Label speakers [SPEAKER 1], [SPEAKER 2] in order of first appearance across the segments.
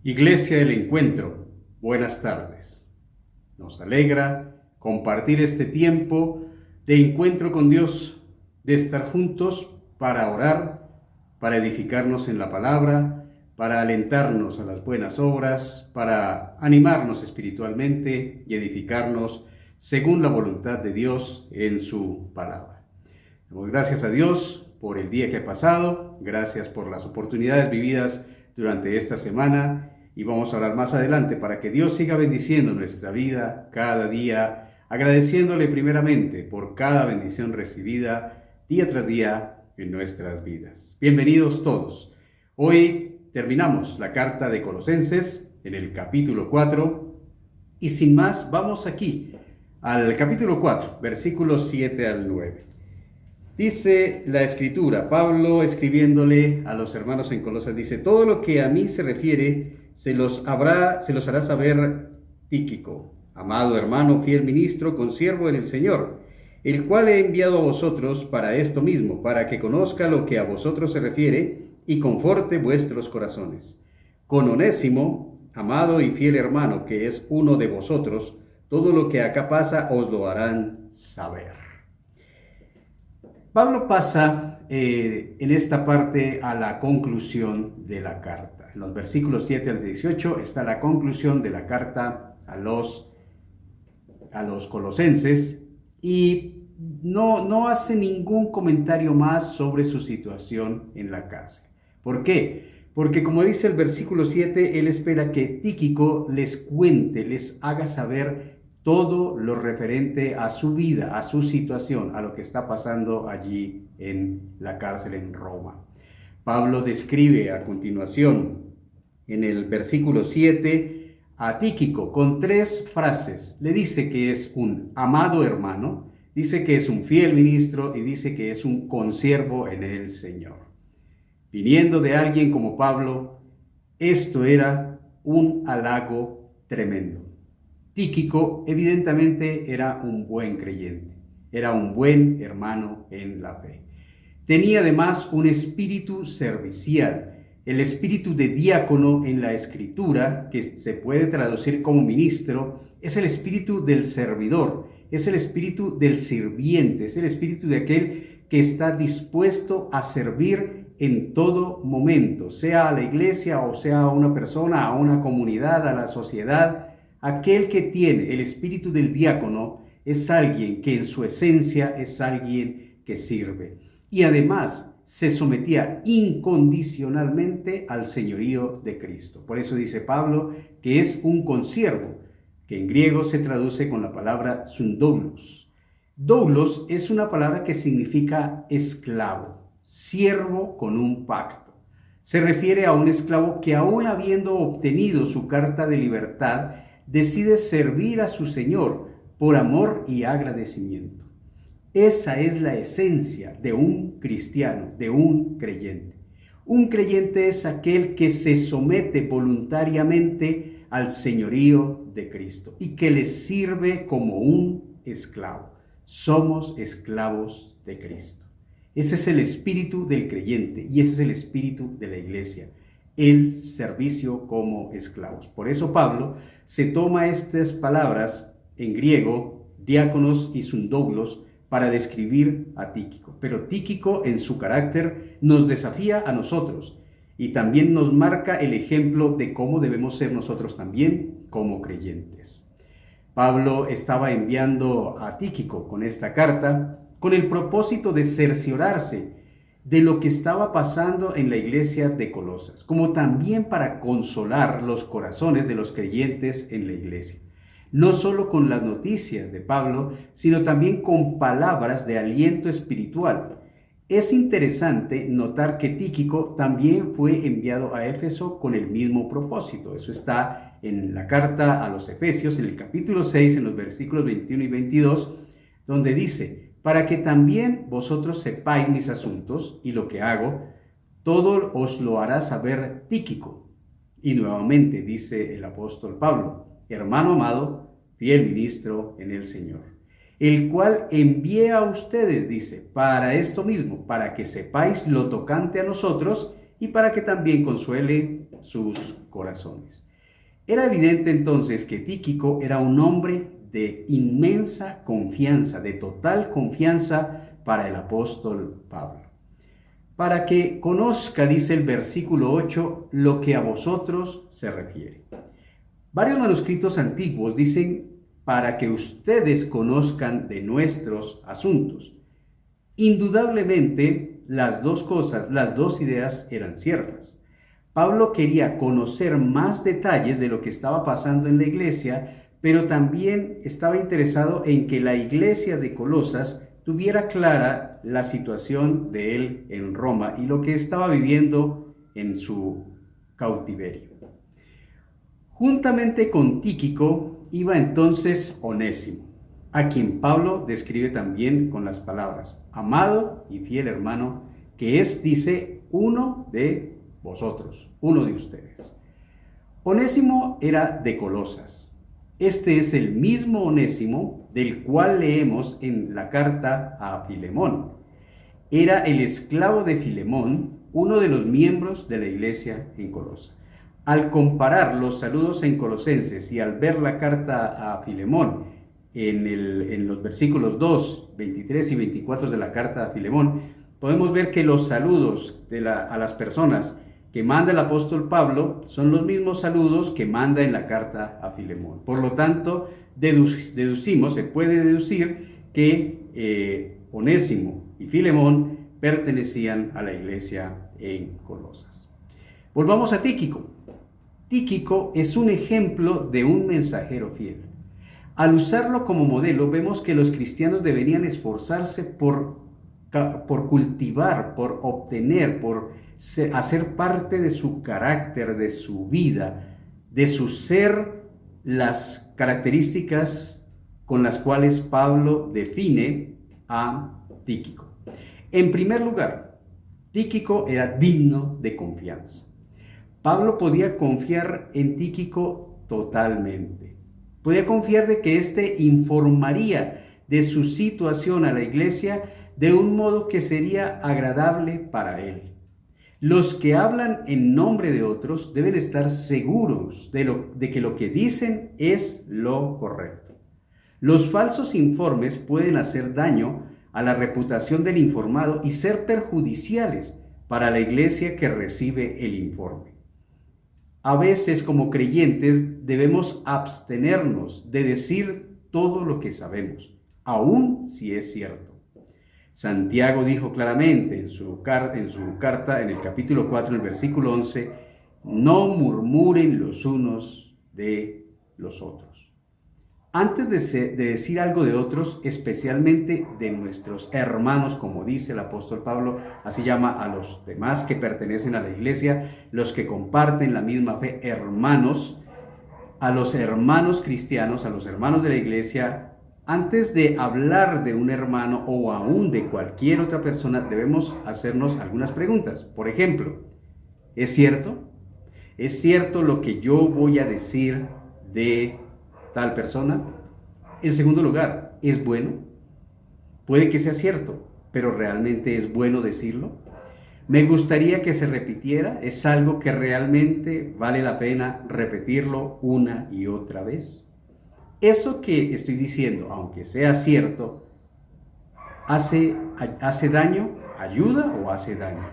[SPEAKER 1] Iglesia del Encuentro, buenas tardes. Nos alegra compartir este tiempo de encuentro con Dios, de estar juntos para orar, para edificarnos en la palabra, para alentarnos a las buenas obras, para animarnos espiritualmente y edificarnos según la voluntad de Dios en su palabra. Damos gracias a Dios por el día que ha pasado, gracias por las oportunidades vividas durante esta semana. Y vamos a hablar más adelante para que Dios siga bendiciendo nuestra vida cada día, agradeciéndole primeramente por cada bendición recibida día tras día en nuestras vidas. Bienvenidos todos. Hoy terminamos la carta de Colosenses en el capítulo 4 y sin más vamos aquí al capítulo 4, versículos 7 al 9. Dice la Escritura, Pablo escribiéndole a los hermanos en Colosas, dice: todo lo que a mí se refiere se los hará saber Tíquico, amado hermano, fiel ministro, consiervo en el Señor, el cual he enviado a vosotros para esto mismo, para que conozca lo que a vosotros se refiere y conforte vuestros corazones. Con Onésimo, amado y fiel hermano, que es uno de vosotros, todo lo que acá pasa os lo harán saber. Pablo pasa en esta parte a la conclusión de la carta. En los versículos 7 al 18 está la conclusión de la carta a los colosenses y no hace ningún comentario más sobre su situación en la cárcel. ¿Por qué? Porque como dice el versículo 7, él espera que Tíquico les cuente, les haga saber todo lo referente a su vida, a su situación, a lo que está pasando allí en la cárcel en Roma. Pablo describe a continuación en el versículo 7 a Tíquico con 3 frases. Le dice que es un amado hermano, dice que es un fiel ministro y dice que es un consiervo en el Señor. Viniendo de alguien como Pablo, esto era un halago tremendo. Tíquico evidentemente era un buen creyente, era un buen hermano en la fe. Tenía además un espíritu servicial, el espíritu de diácono en la Escritura, que se puede traducir como ministro, es el espíritu del servidor, es el espíritu del sirviente, es el espíritu de aquel que está dispuesto a servir en todo momento, sea a la iglesia o sea a una persona, a una comunidad, a la sociedad. Aquel que tiene el espíritu del diácono es alguien que en su esencia es alguien que sirve. Y además se sometía incondicionalmente al señorío de Cristo. Por eso dice Pablo que es un consiervo, que en griego se traduce con la palabra sundoulos. Doulos es una palabra que significa esclavo, siervo con un pacto. Se refiere a un esclavo que aún habiendo obtenido su carta de libertad, decide servir a su Señor por amor y agradecimiento. Esa es la esencia de un cristiano, de un creyente. Un creyente es aquel que se somete voluntariamente al señorío de Cristo y que le sirve como un esclavo. Somos esclavos de Cristo. Ese es el espíritu del creyente y ese es el espíritu de la iglesia. El servicio como esclavos. Por eso Pablo se toma estas palabras en griego, diáconos y sundoulos, para describir a Tíquico. Pero Tíquico en su carácter nos desafía a nosotros y también nos marca el ejemplo de cómo debemos ser nosotros también como creyentes. Pablo estaba enviando a Tíquico con esta carta con el propósito de cerciorarse de lo que estaba pasando en la iglesia de Colosas, como también para consolar los corazones de los creyentes en la iglesia. No solo con las noticias de Pablo, sino también con palabras de aliento espiritual. Es interesante notar que Tíquico también fue enviado a Éfeso con el mismo propósito. Eso está en la carta a los Efesios, en el capítulo 6, en los versículos 21 y 22, donde dice: para que también vosotros sepáis mis asuntos y lo que hago, todo os lo hará saber Tíquico. Y nuevamente dice el apóstol Pablo: hermano amado, fiel ministro en el Señor, el cual envié a ustedes, dice, para esto mismo, para que sepáis lo tocante a nosotros y para que también consuele sus corazones. Era evidente entonces que Tíquico era un hombre de inmensa confianza, de total confianza para el apóstol Pablo. Para que conozca, dice el versículo 8, lo que a vosotros se refiere. Varios manuscritos antiguos dicen para que ustedes conozcan de nuestros asuntos. Indudablemente, las dos cosas, las dos ideas eran ciertas. Pablo quería conocer más detalles de lo que estaba pasando en la iglesia, pero también estaba interesado en que la iglesia de Colosas tuviera clara la situación de él en Roma y lo que estaba viviendo en su cautiverio. Juntamente con Tíquico iba entonces Onésimo, a quien Pablo describe también con las palabras, amado y fiel hermano, que es, dice, uno de vosotros, uno de ustedes. Onésimo era de Colosas. Este es el mismo Onésimo del cual leemos en la carta a Filemón. Era el esclavo de Filemón, uno de los miembros de la iglesia en Colosas. Al comparar los saludos en Colosenses y al ver la carta a Filemón en los versículos 2, 23 y 24 de la carta a Filemón, podemos ver que los saludos a las personas que manda el apóstol Pablo son los mismos saludos que manda en la carta a Filemón. Por lo tanto, se puede deducir que Onésimo y Filemón pertenecían a la iglesia en Colosas. Volvamos a Tíquico. Tíquico es un ejemplo de un mensajero fiel. Al usarlo como modelo, vemos que los cristianos deberían esforzarse por cultivar, por obtener, por hacer parte de su carácter, de su vida, de su ser, las características con las cuales Pablo define a Tíquico. En primer lugar, Tíquico era digno de confianza. Pablo podía confiar en Tíquico totalmente. Podía confiar de que éste informaría de su situación a la iglesia de un modo que sería agradable para él. Los que hablan en nombre de otros deben estar seguros de que lo que dicen es lo correcto. Los falsos informes pueden hacer daño a la reputación del informado y ser perjudiciales para la iglesia que recibe el informe. A veces, como creyentes, debemos abstenernos de decir todo lo que sabemos, aun si es cierto. Santiago dijo claramente en su carta, en el capítulo 4, en el versículo 11, no murmuren los unos de los otros. Antes de decir algo de otros, especialmente de nuestros hermanos, como dice el apóstol Pablo, así llama a los demás que pertenecen a la iglesia, los que comparten la misma fe, hermanos, a los hermanos cristianos, a los hermanos de la iglesia, antes de hablar de un hermano o aún de cualquier otra persona, debemos hacernos algunas preguntas. Por ejemplo, ¿es cierto? ¿Es cierto lo que yo voy a decir de tal persona? En segundo lugar, ¿es bueno? Puede que sea cierto, pero ¿realmente es bueno decirlo? ¿Me gustaría que se repitiera? ¿Es algo que realmente vale la pena repetirlo una y otra vez? Eso que estoy diciendo, aunque sea cierto, ¿hace daño? ¿Ayuda o hace daño?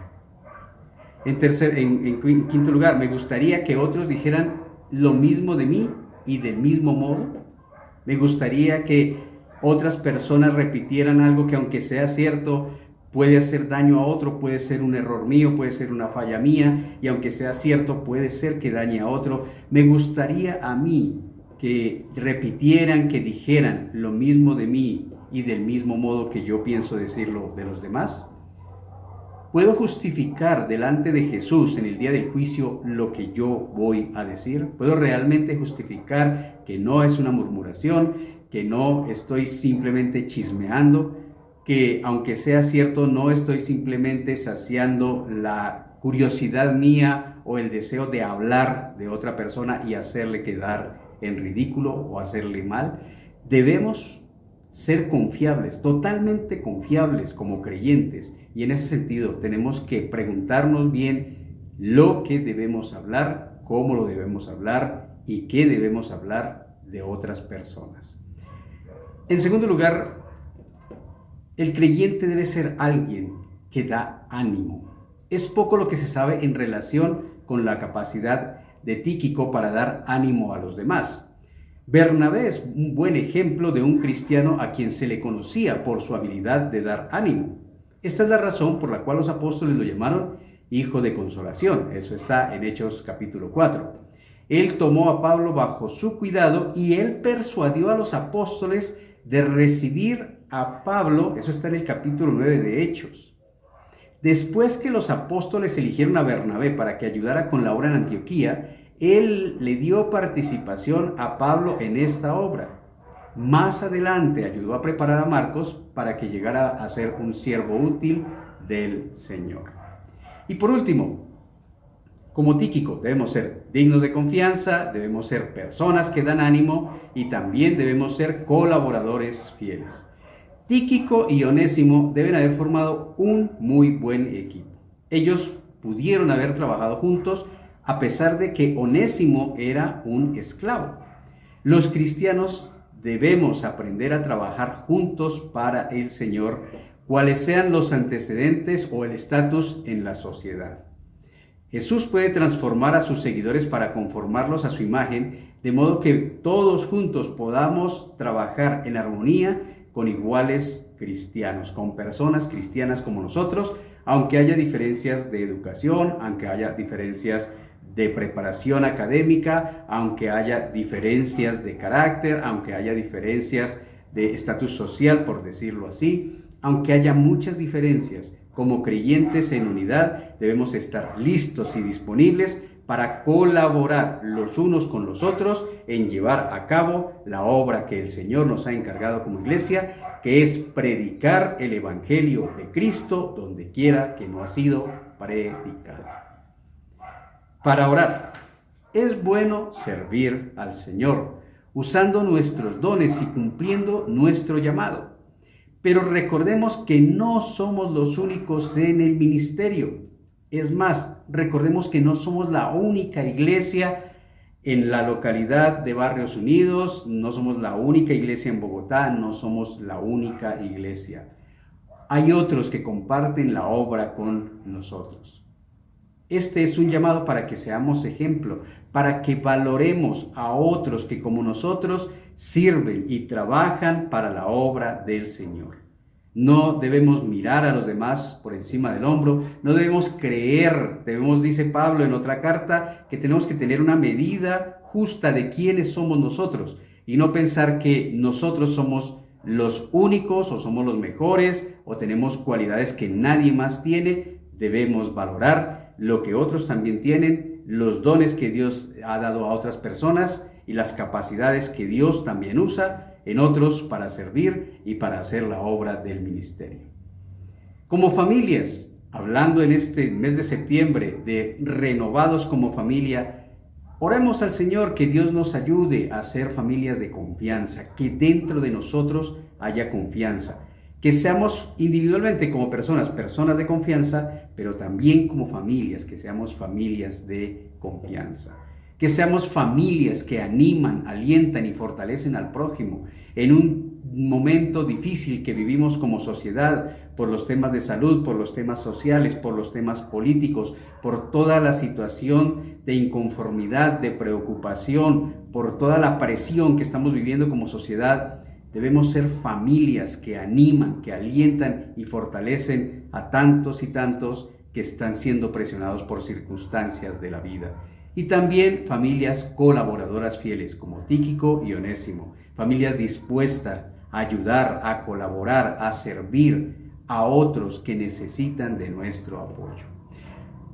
[SPEAKER 1] En quinto lugar, ¿me gustaría que otros dijeran lo mismo de mí y del mismo modo? ¿Me gustaría que otras personas repitieran algo que, aunque sea cierto, puede hacer daño a otro, puede ser un error mío, puede ser una falla mía, y aunque sea cierto, puede ser que dañe a otro? ¿Me gustaría a mí que repitieran, que dijeran lo mismo de mí y del mismo modo que yo pienso decirlo de los demás? ¿Puedo justificar delante de Jesús en el día del juicio lo que yo voy a decir? ¿Puedo realmente justificar que no es una murmuración, que no estoy simplemente chismeando, que aunque sea cierto no estoy simplemente saciando la curiosidad mía o el deseo de hablar de otra persona y hacerle quedar en ridículo o hacerle mal? Debemos ser confiables, totalmente confiables como creyentes, y en ese sentido tenemos que preguntarnos bien lo que debemos hablar, cómo lo debemos hablar y qué debemos hablar de otras personas. En segundo lugar, el creyente debe ser alguien que da ánimo. Es poco lo que se sabe en relación con la capacidad de Tíquico para dar ánimo a los demás. Bernabé es un buen ejemplo de un cristiano a quien se le conocía por su habilidad de dar ánimo. Esta es la razón por la cual los apóstoles lo llamaron hijo de consolación. Eso está en Hechos capítulo 4. Él tomó a Pablo bajo su cuidado y él persuadió a los apóstoles de recibir a Pablo. Eso está en el capítulo 9 de Hechos. Después que los apóstoles eligieron a Bernabé para que ayudara con la obra en Antioquía, él le dio participación a Pablo en esta obra. Más adelante ayudó a preparar a Marcos para que llegara a ser un siervo útil del Señor. Y por último, como Tíquico, debemos ser dignos de confianza, debemos ser personas que dan ánimo y también debemos ser colaboradores fieles. Tíquico y Onésimo deben haber formado un muy buen equipo. Ellos pudieron haber trabajado juntos a pesar de que Onésimo era un esclavo. Los cristianos debemos aprender a trabajar juntos para el Señor, cuales sean los antecedentes o el estatus en la sociedad. Jesús puede transformar a sus seguidores para conformarlos a su imagen, de modo que todos juntos podamos trabajar en armonía con iguales cristianos, con personas cristianas como nosotros, aunque haya diferencias de educación, aunque haya diferencias de preparación académica, aunque haya diferencias de carácter, aunque haya diferencias de estatus social, por decirlo así, aunque haya muchas diferencias. Como creyentes en unidad debemos estar listos y disponibles para colaborar los unos con los otros en llevar a cabo la obra que el Señor nos ha encargado como iglesia, que es predicar el Evangelio de Cristo donde quiera que no ha sido predicado. Para orar, es bueno servir al Señor, usando nuestros dones y cumpliendo nuestro llamado. Pero recordemos que no somos los únicos en el ministerio. Es más, recordemos que no somos la única iglesia en la localidad de Barrios Unidos, no somos la única iglesia en Bogotá, no somos la única iglesia. Hay otros que comparten la obra con nosotros. Este es un llamado para que seamos ejemplo, para que valoremos a otros que como nosotros sirven y trabajan para la obra del Señor. No debemos mirar a los demás por encima del hombro, no debemos creer, dice Pablo en otra carta, que tenemos que tener una medida justa de quiénes somos nosotros y no pensar que nosotros somos los únicos o somos los mejores o tenemos cualidades que nadie más tiene. Debemos valorar lo que otros también tienen, los dones que Dios ha dado a otras personas y las capacidades que Dios también usa en otros para servir y para hacer la obra del ministerio. Como familias, hablando en este mes de septiembre de renovados como familia, oremos al Señor que Dios nos ayude a ser familias de confianza, que dentro de nosotros haya confianza, que seamos individualmente como personas de confianza, pero también como familias, que seamos familias de confianza. Que seamos familias que animan, alientan y fortalecen al prójimo en un momento difícil que vivimos como sociedad por los temas de salud, por los temas sociales, por los temas políticos, por toda la situación de inconformidad, de preocupación, por toda la presión que estamos viviendo como sociedad. Debemos ser familias que animan, que alientan y fortalecen a tantos y tantos que están siendo presionados por circunstancias de la vida. Y también familias colaboradoras fieles como Tíquico y Onésimo, familias dispuestas a ayudar, a colaborar, a servir a otros que necesitan de nuestro apoyo.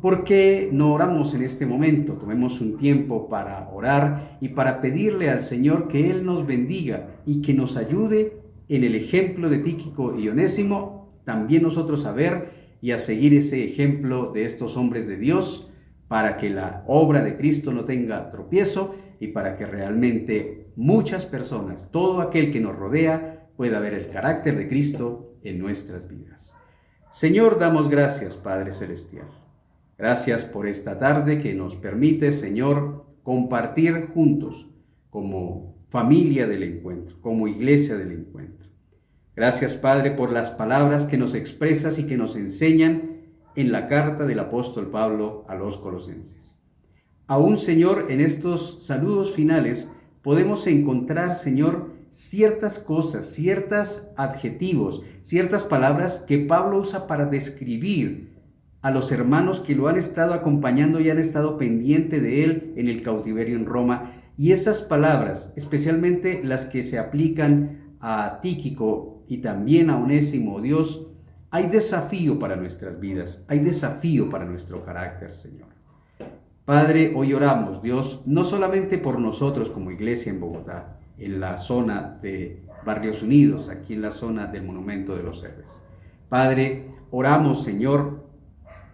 [SPEAKER 1] ¿Por qué no oramos en este momento? Tomemos un tiempo para orar y para pedirle al Señor que Él nos bendiga y que nos ayude en el ejemplo de Tíquico y Onésimo, también nosotros a ver y a seguir ese ejemplo de estos hombres de Dios, para que la obra de Cristo no tenga tropiezo y para que realmente muchas personas, todo aquel que nos rodea, pueda ver el carácter de Cristo en nuestras vidas. Señor, damos gracias, Padre Celestial. Gracias por esta tarde que nos permite, Señor, compartir juntos como familia del encuentro, como iglesia del encuentro. Gracias, Padre, por las palabras que nos expresas y que nos enseñan en la carta del apóstol Pablo a los Colosenses. Aún, Señor, en estos saludos finales podemos encontrar, Señor, ciertas cosas, ciertos adjetivos, ciertas palabras que Pablo usa para describir a los hermanos que lo han estado acompañando y han estado pendiente de él en el cautiverio en Roma. Y esas palabras, especialmente las que se aplican a Tíquico y también a Onésimo, Dios, hay desafío para nuestras vidas, hay desafío para nuestro carácter, Señor. Padre, hoy oramos, Dios, no solamente por nosotros como iglesia en Bogotá, en la zona de Barrios Unidos, aquí en la zona del Monumento de los Héroes. Padre, oramos, Señor,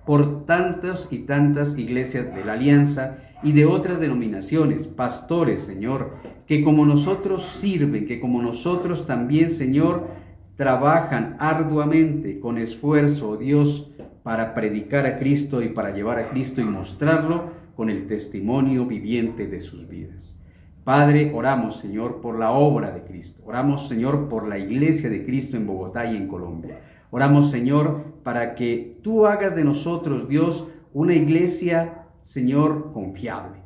[SPEAKER 1] por tantas y tantas iglesias de la Alianza y de otras denominaciones, pastores, Señor, que como nosotros sirven, que como nosotros también, Señor, trabajan arduamente, con esfuerzo, Dios, para predicar a Cristo y para llevar a Cristo y mostrarlo con el testimonio viviente de sus vidas. Padre, oramos, Señor, por la obra de Cristo. Oramos, Señor, por la iglesia de Cristo en Bogotá y en Colombia. Oramos, Señor, para que tú hagas de nosotros, Dios, una iglesia, Señor, confiable.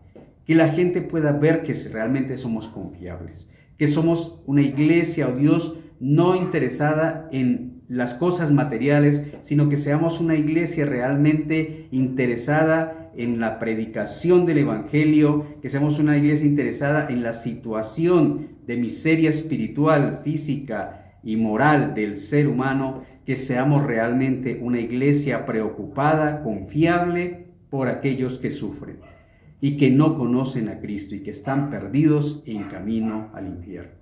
[SPEAKER 1] Que la gente pueda ver que realmente somos confiables. Que somos una iglesia, oh Dios, no interesada en las cosas materiales, sino que seamos una iglesia realmente interesada en la predicación del Evangelio, que seamos una iglesia interesada en la situación de miseria espiritual, física y moral del ser humano, que seamos realmente una iglesia preocupada, confiable por aquellos que sufren y que no conocen a Cristo y que están perdidos en camino al infierno.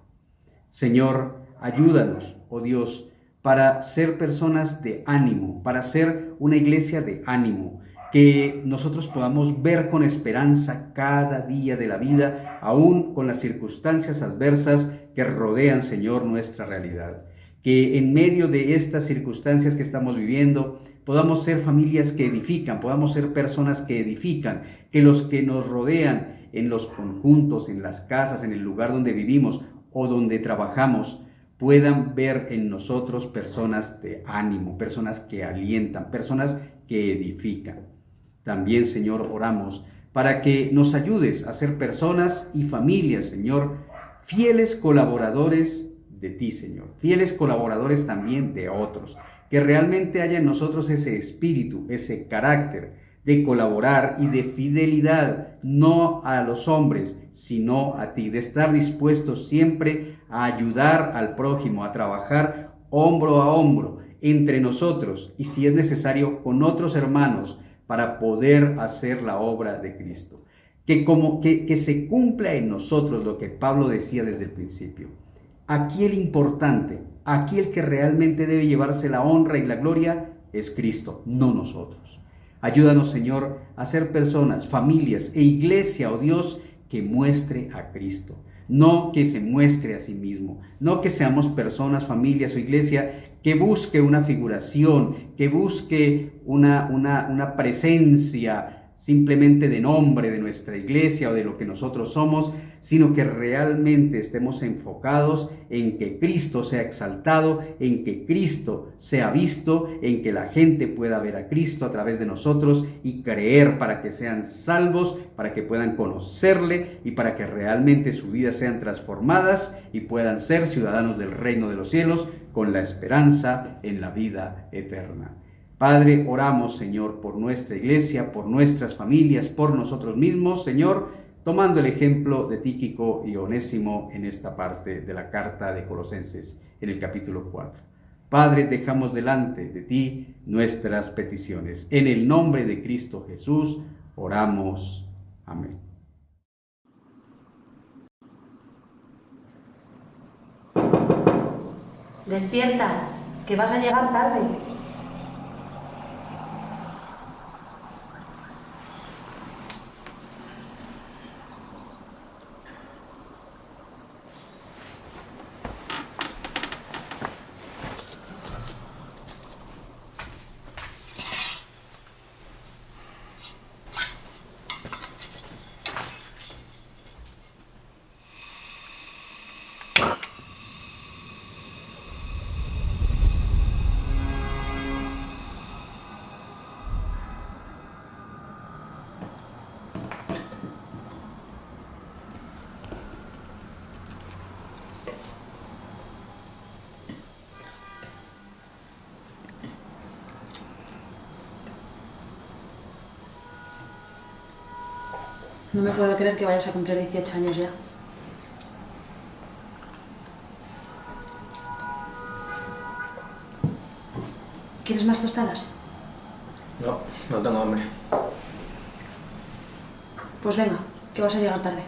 [SPEAKER 1] Señor, ayúdanos, oh Dios, para ser personas de ánimo, para ser una iglesia de ánimo, que nosotros podamos ver con esperanza cada día de la vida, aún con las circunstancias adversas que rodean, Señor, nuestra realidad. Que en medio de estas circunstancias que estamos viviendo, podamos ser familias que edifican, podamos ser personas que edifican, que los que nos rodean en los conjuntos, en las casas, en el lugar donde vivimos o donde trabajamos, puedan ver en nosotros personas de ánimo, personas que alientan, personas que edifican. También, Señor, oramos para que nos ayudes a ser personas y familias, Señor, fieles colaboradores de ti, Señor, fieles colaboradores también de otros, que realmente haya en nosotros ese espíritu, ese carácter de colaborar y de fidelidad, no a los hombres, sino a ti, de estar dispuestos siempre a ayudar al prójimo, a trabajar hombro a hombro entre nosotros y si es necesario con otros hermanos para poder hacer la obra de Cristo. Que se cumpla en nosotros lo que Pablo decía desde el principio. Aquí el importante, aquí el que realmente debe llevarse la honra y la gloria es Cristo, no nosotros. Ayúdanos, Señor, a ser personas, familias e iglesia, oh Dios, que muestre a Cristo. No que se muestre a sí mismo, no que seamos personas, familias o iglesia que busque una figuración, que busque una presencia simplemente de nombre de nuestra iglesia o de lo que nosotros somos, sino que realmente estemos enfocados en que Cristo sea exaltado, en que Cristo sea visto, en que la gente pueda ver a Cristo a través de nosotros y creer para que sean salvos, para que puedan conocerle y para que realmente sus vidas sean transformadas y puedan ser ciudadanos del reino de los cielos con la esperanza en la vida eterna. Padre, oramos, Señor, por nuestra iglesia, por nuestras familias, por nosotros mismos, Señor, tomando el ejemplo de Tíquico y Onésimo en esta parte de la carta de Colosenses, en el capítulo 4. Padre, dejamos delante de ti nuestras peticiones. En el nombre de Cristo Jesús, oramos. Amén.
[SPEAKER 2] Despierta, que vas a llegar tarde. No me puedo creer que vayas a cumplir 18 años ya. ¿Quieres más tostadas?
[SPEAKER 3] No, no tengo hambre.
[SPEAKER 2] Pues venga, que vas a llegar tarde.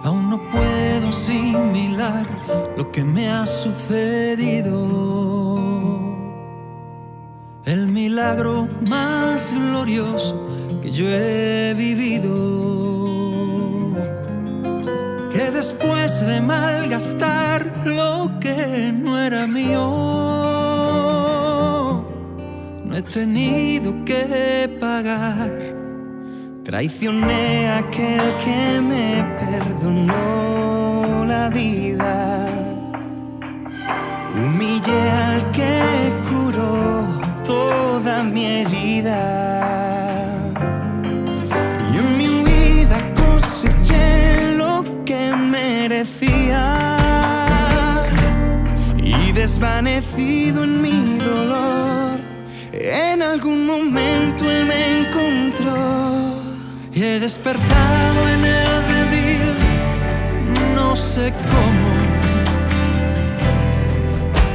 [SPEAKER 4] Aún no puedo asimilar lo que me ha sucedido. El milagro más glorioso que yo he vivido. Que después de malgastar lo que no era mío, no he tenido que pagar. Traicioné a aquel que me perdonó la vida. Humillé al que curó toda mi herida. Y en mi huida coseché lo que merecía. Y desvanecido en mi dolor, en algún momento él me encontró. Y he despertado en el redil, no sé cómo,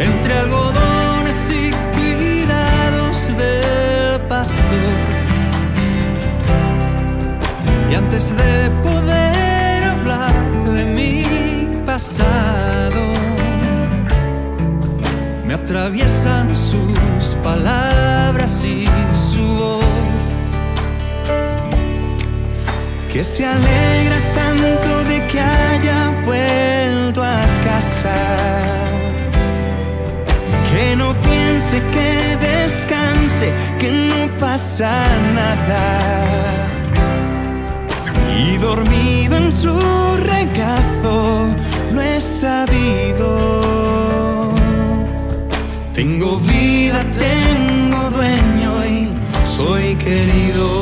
[SPEAKER 4] entre algodones y cuidados del pastor. Y antes de poder hablar de mi pasado, me atraviesan sus palabras y su voz, que se alegra tanto de que haya vuelto a casa, que no piense, que descanse, que no pasa nada. Y dormido en su regazo lo he sabido. Tengo vida, tengo dueño y soy querido.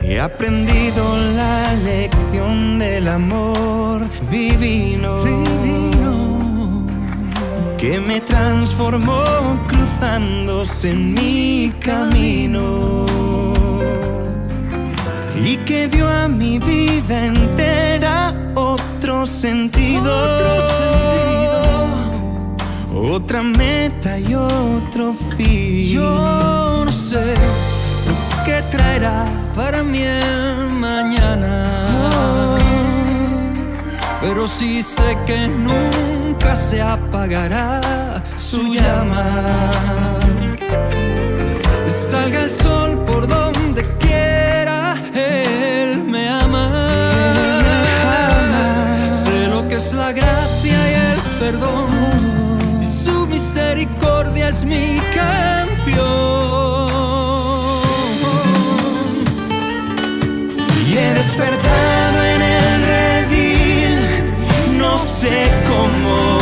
[SPEAKER 4] He aprendido la lección del amor divino, que me transformó cruzándose en mi camino, y que dio a mi vida entera otro sentido, otra meta y otro fin. Yo no sé lo que traerá para mí el mañana, pero sí sé que nunca se apagará su llama. Salga el sol por donde quiera, Él me ama. Sé lo que es la gracia y el perdón, y su misericordia es mi canción. He despertado en el redil, no sé cómo,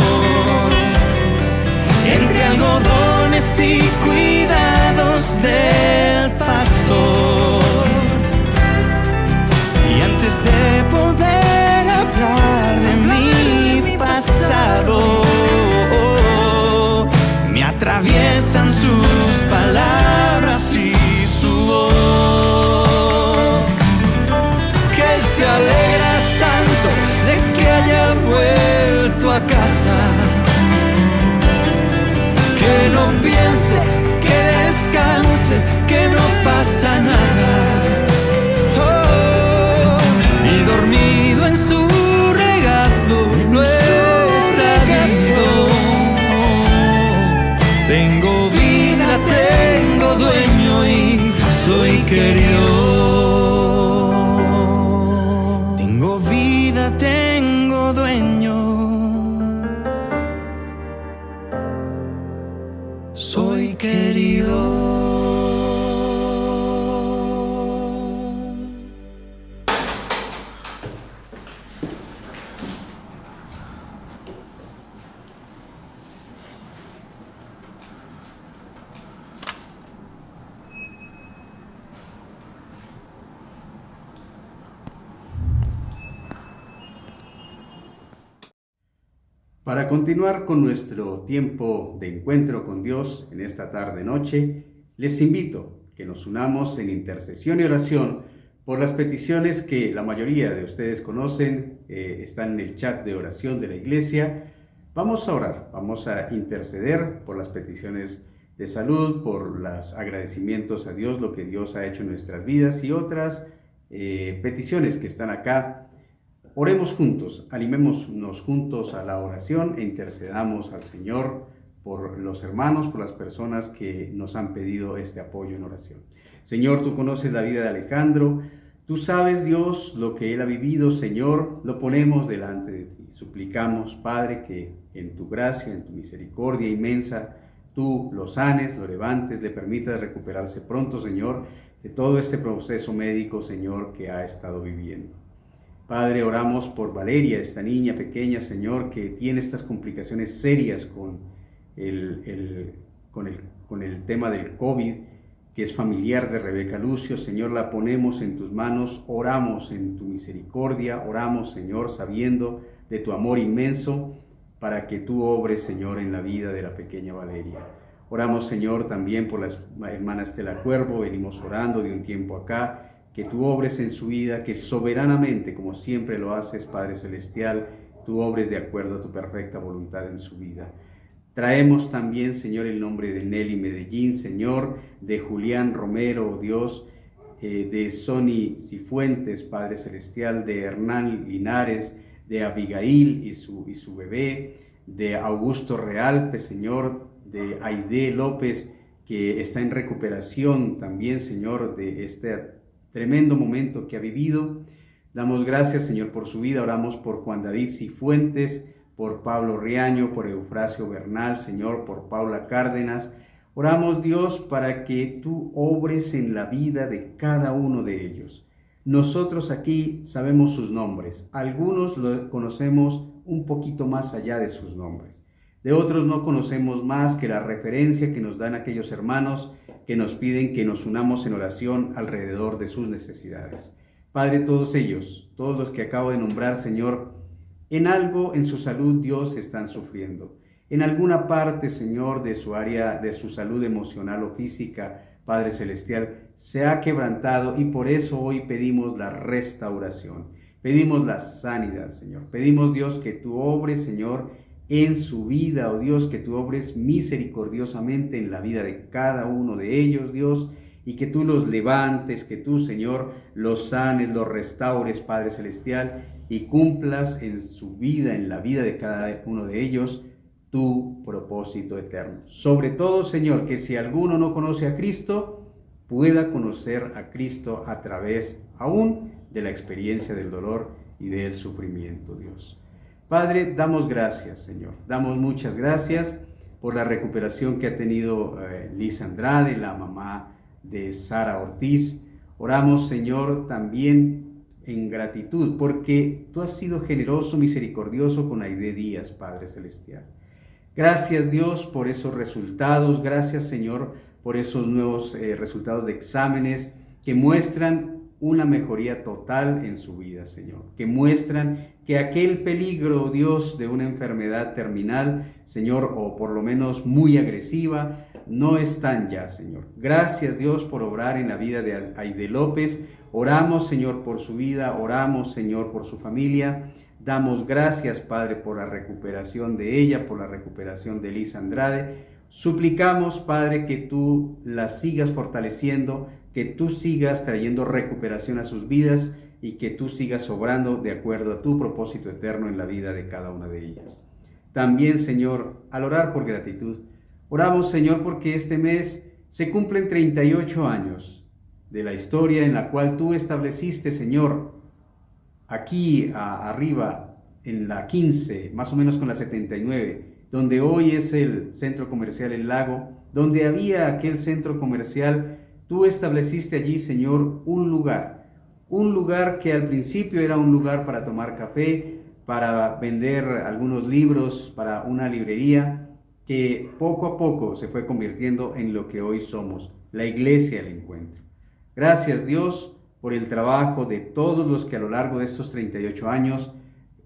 [SPEAKER 4] entre algodones y cuidados del pastor. Y antes de poder hablar de mi pasado, me atraviesan sus palabras y su voz, se alegra tanto de que haya vuelto a casa, que no piense, que descanse, que no pasa nada. Oh, y dormido en su regazo lo he sabido. Tengo vida, tengo dueño y soy querido. soy querido.
[SPEAKER 1] Para continuar con nuestro tiempo de encuentro con Dios en esta tarde-noche, les invito que nos unamos en intercesión y oración por las peticiones que la mayoría de ustedes conocen, están en el chat de oración de la iglesia. Vamos a orar, vamos a interceder por las peticiones de salud, por los agradecimientos a Dios, lo que Dios ha hecho en nuestras vidas y otras peticiones que están acá. Oremos juntos, animémonos juntos a la oración e intercedamos al Señor por los hermanos, por las personas que nos han pedido este apoyo en oración. Señor, tú conoces la vida de Alejandro, tú sabes, Dios, lo que él ha vivido, Señor, lo ponemos delante de ti. Suplicamos, Padre, que en tu gracia, en tu misericordia inmensa, tú lo sanes, lo levantes, le permitas recuperarse pronto, Señor, de todo este proceso médico, Señor, que ha estado viviendo. Padre, oramos por Valeria, esta niña pequeña, Señor, que tiene estas complicaciones serias con el tema del COVID, que es familiar de Rebeca Lucio. Señor, la ponemos en tus manos, oramos en tu misericordia, oramos, Señor, sabiendo de tu amor inmenso, para que tú obres, Señor, en la vida de la pequeña Valeria. Oramos, Señor, también por la hermana Estela Cuervo, venimos orando de un tiempo acá, que tú obres en su vida, que soberanamente, como siempre lo haces, Padre Celestial, tú obres de acuerdo a tu perfecta voluntad en su vida. Traemos también, Señor, el nombre de Nelly Medellín, Señor, de Julián Romero, oh Dios, de Sony Cifuentes, Padre Celestial, de Hernán Linares, de Abigail y su bebé, de Augusto Realpe, Señor, de Aide López, que está en recuperación también, Señor, de este tremendo momento que ha vivido. Damos gracias, Señor, por su vida. Oramos por Juan David Cifuentes, por Pablo Riaño, por Eufrasio Bernal, Señor, por Paula Cárdenas. Oramos, Dios, para que tú obres en la vida de cada uno de ellos. Nosotros aquí sabemos sus nombres. Algunos lo conocemos un poquito más allá de sus nombres. De otros no conocemos más que la referencia que nos dan aquellos hermanos que nos piden que nos unamos en oración alrededor de sus necesidades. Padre, todos ellos, todos los que acabo de nombrar, Señor, en algo en su salud, Dios, están sufriendo. En alguna parte, Señor, de su área, de su salud emocional o física, Padre Celestial, se ha quebrantado y por eso hoy pedimos la restauración. Pedimos la sanidad, Señor. Pedimos, Dios, que tú obres, Señor, en su vida, oh Dios, que tú obres misericordiosamente en la vida de cada uno de ellos, Dios, y que tú los levantes, que tú, Señor, los sanes, los restaures, Padre Celestial, y cumplas en su vida, en la vida de cada uno de ellos, tu propósito eterno. Sobre todo, Señor, que si alguno no conoce a Cristo, pueda conocer a Cristo a través aún de la experiencia del dolor y del sufrimiento, Dios. Padre, damos gracias, Señor. Damos muchas gracias por la recuperación que ha tenido Liz Andrade, la mamá de Sara Ortiz. Oramos, Señor, también en gratitud, porque tú has sido generoso, misericordioso con Aide Díaz, Padre Celestial. Gracias, Dios, por esos resultados. Gracias, Señor, por esos nuevos resultados de exámenes que muestran una mejoría total en su vida, Señor, que muestran que aquel peligro, Dios, de una enfermedad terminal, Señor, o por lo menos muy agresiva, no están ya, Señor. Gracias, Dios, por obrar en la vida de Aide López. Oramos, Señor, por su vida, oramos, Señor, por su familia. Damos gracias, Padre, por la recuperación de ella, por la recuperación de Liz Andrade. Suplicamos, Padre, que tú la sigas fortaleciendo, que tú sigas trayendo recuperación a sus vidas y que tú sigas obrando de acuerdo a tu propósito eterno en la vida de cada una de ellas. También, Señor, al orar por gratitud, oramos, Señor, porque este mes se cumplen 38 años de la historia en la cual tú estableciste, Señor, aquí arriba en la 15, más o menos con la 79, donde hoy es el centro comercial El Lago, donde había aquel centro comercial, tú estableciste allí, Señor, un lugar que al principio era un lugar para tomar café, para vender algunos libros, para una librería, que poco a poco se fue convirtiendo en lo que hoy somos, la Iglesia del Encuentro. Gracias, Dios, por el trabajo de todos los que a lo largo de estos 38 años,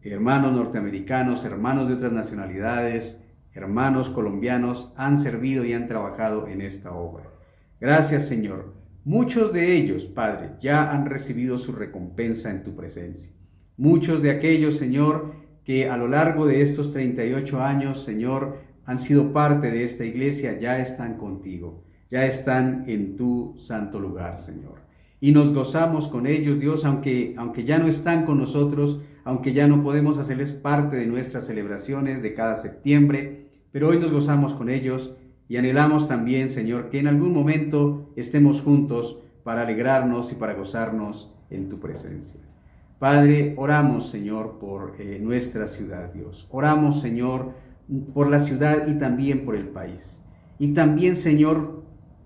[SPEAKER 1] hermanos norteamericanos, hermanos de otras nacionalidades, hermanos colombianos, han servido y han trabajado en esta obra. Gracias, Señor. Muchos de ellos, Padre, ya han recibido su recompensa en tu presencia. Muchos de aquellos, Señor, que a lo largo de estos 38 años, Señor, han sido parte de esta iglesia, ya están contigo, ya están en tu santo lugar, Señor. Y nos gozamos con ellos, Dios, aunque ya no están con nosotros, aunque ya no podemos hacerles parte de nuestras celebraciones de cada septiembre, pero hoy nos gozamos con ellos y anhelamos también, Señor, que en algún momento estemos juntos para alegrarnos y para gozarnos en tu presencia. Padre, oramos, Señor, por nuestra ciudad, Dios. Oramos, Señor, por la ciudad y también por el país. Y también, Señor,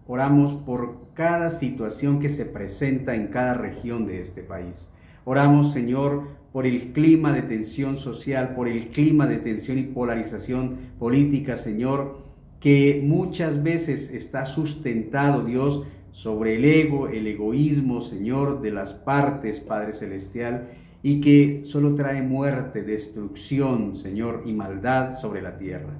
[SPEAKER 1] oramos por cada situación que se presenta en cada región de este país. Oramos, Señor, por el clima de tensión social, por el clima de tensión y polarización política, Señor, que muchas veces está sustentado, Dios, sobre el ego, el egoísmo, Señor, de las partes, Padre Celestial, y que solo trae muerte, destrucción, Señor, y maldad sobre la tierra.